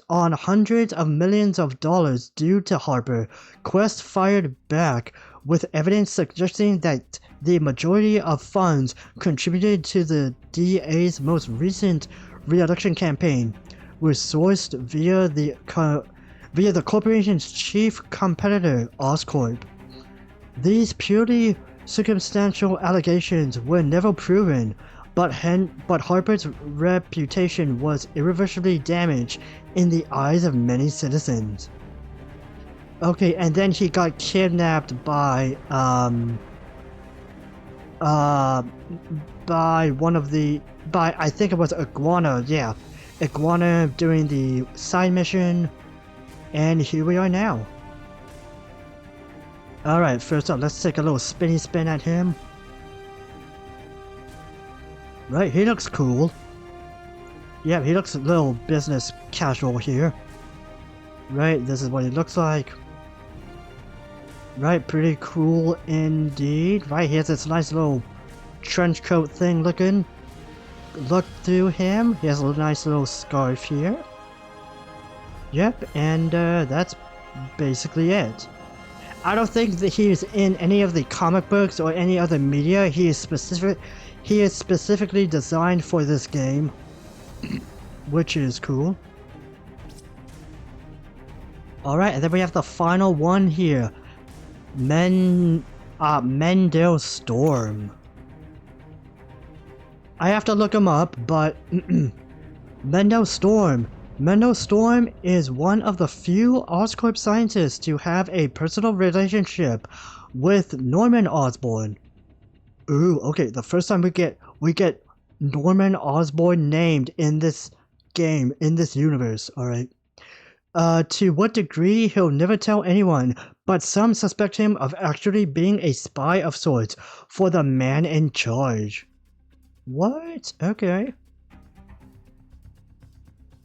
S1: on hundreds of millions of dollars due to Harper, Quest fired back with evidence suggesting that the majority of funds contributed to the DA's most recent re-election campaign were sourced via the corporation's chief competitor, Oscorp. These purely circumstantial allegations were never proven, but Harper's reputation was irreversibly damaged in the eyes of many citizens. Okay, and then he got kidnapped by I think it was Iguana, yeah. Iguana doing the side mission, and here we are now. Alright, first up, let's take a little spinny spin at him. Right, he looks cool. Yeah, he looks a little business casual here. Right, this is what he looks like. Right, pretty cool indeed. Right, he has this nice little trench coat thing looking. Look through him. He has a nice little scarf here. Yep, and that's basically it. I don't think that he is in any of the comic books or any other media. He is specifically designed for this game, which is cool. Alright, and then we have the final one here. Mendel Storm. I have to look him up, but Mendel Storm. Mendel Storm is one of the few Oscorp scientists to have a personal relationship with Norman Osborn. Ooh, okay, the first time we get Norman Osborn named in this game, in this universe, alright? To what degree, he'll never tell anyone, but some suspect him of actually being a spy of sorts for the man in charge. What? Okay.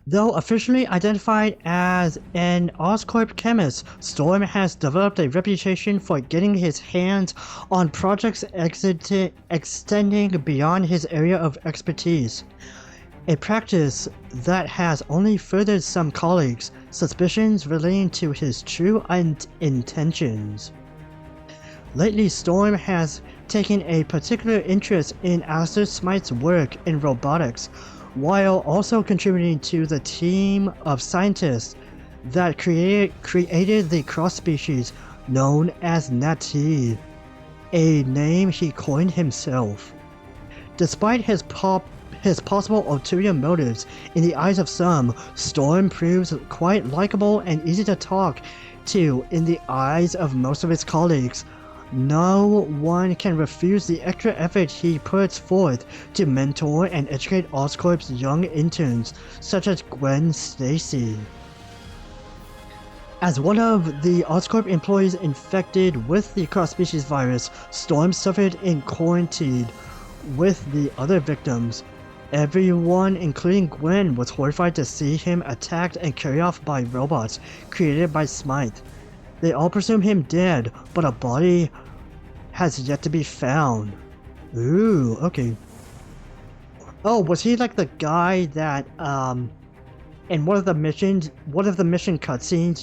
S1: Though officially identified as an Oscorp chemist, Storm has developed a reputation for getting his hands on projects extending beyond his area of expertise. A practice that has only furthered some colleagues' suspicions relating to his true intentions. Lately, Storm has taken a particular interest in Aster Smythe's work in robotics, while also contributing to the team of scientists that created the cross-species known as Nati, a name he coined himself. Despite his possible ulterior motives in the eyes of some, Storm proves quite likable and easy to talk to in the eyes of most of his colleagues. No one can refuse the extra effort he puts forth to mentor and educate Oscorp's young interns, such as Gwen Stacy. As one of the Oscorp employees infected with the cross-species virus, Storm suffered in quarantine with the other victims. Everyone, including Gwen, was horrified to see him attacked and carried off by robots created by Smythe. They all presume him dead, but a body has yet to be found. Ooh, okay. Oh, was he like the guy that, in one of the mission cutscenes,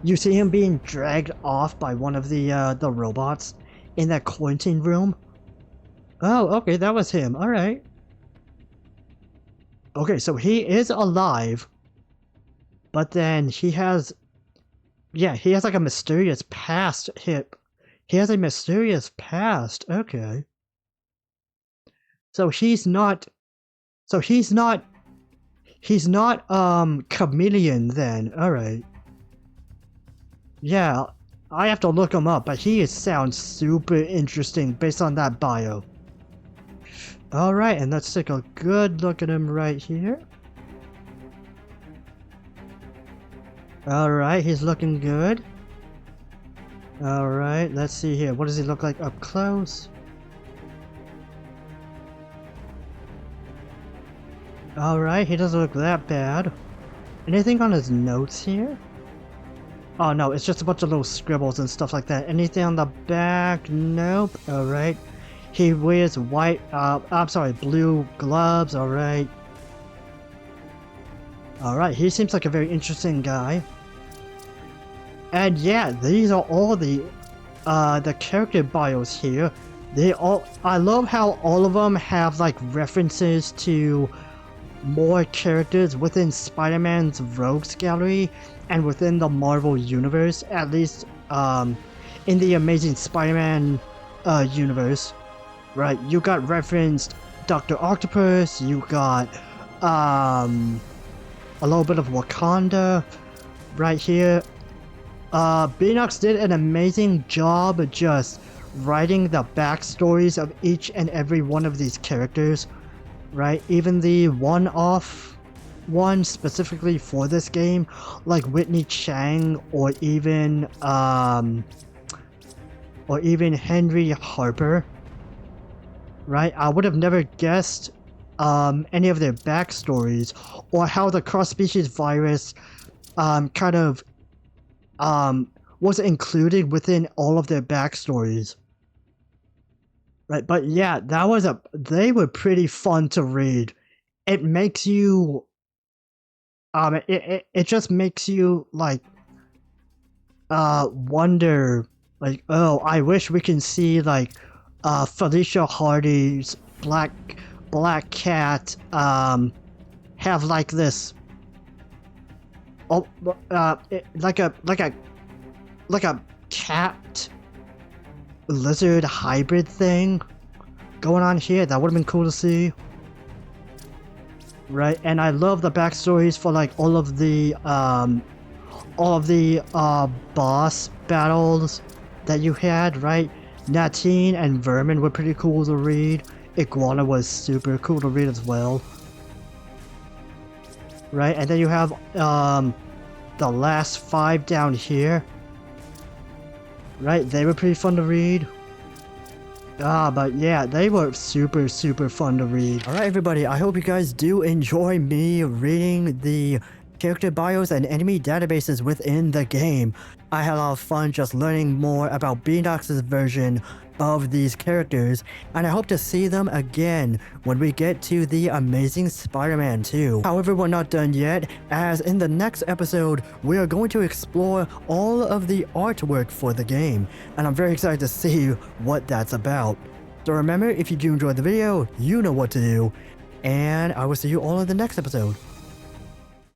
S1: you see him being dragged off by one of the robots in that quarantine room? Oh, okay, that was him, alright. Okay, so he is alive, but then he has like a mysterious past. He has a mysterious past. Okay. So he's not chameleon then. Alright. Yeah, I have to look him up, but he sounds super interesting based on that bio. Alright, and let's take a good look at him right here. Alright, he's looking good. Alright, let's see here. What does he look like up close? Alright, he doesn't look that bad. Anything on his notes here? Oh no, it's just a bunch of little scribbles and stuff like that. Anything on the back? Nope. Alright. He wears blue gloves. Alright. Alright, he seems like a very interesting guy. And yeah, these are all the character bios here. I love how all of them have like references to more characters within Spider-Man's Rogues Gallery and within the Marvel Universe, at least in the Amazing Spider-Man universe. Right, you got referenced Dr. Octopus, you got a little bit of Wakanda right here. Beanox did an amazing job just writing the backstories of each and every one of these characters, right? Even the one-off one specifically for this game, like Whitney Chang or even Henry Harper, right? I would have never guessed any of their backstories or how the cross-species virus kind of was included within all of their backstories. Right, but yeah, they were pretty fun to read. It makes you it just makes you like wonder, like, oh, I wish we can see like Felicia Hardy's Black Cat have like this like a cat lizard hybrid thing going on here. That would have been cool to see, right? And I love the backstories for like all of the boss battles that you had, right? Natine and Vermin were pretty cool to read. Iguana was super cool to read as well, right? And then you have the last 5 down here, right? They were pretty fun to read. But yeah, they were super fun to read. Alright everybody, I hope you guys do enjoy me reading the character bios and enemy databases within the game. I had a lot of fun just learning more about Beanox's version of these characters, and I hope to see them again when we get to the Amazing Spider-Man 2. However, we're not done yet, as in the next episode, we are going to explore all of the artwork for the game, and I'm very excited to see what that's about. So remember, if you do enjoy the video, you know what to do, and I will see you all in the next episode.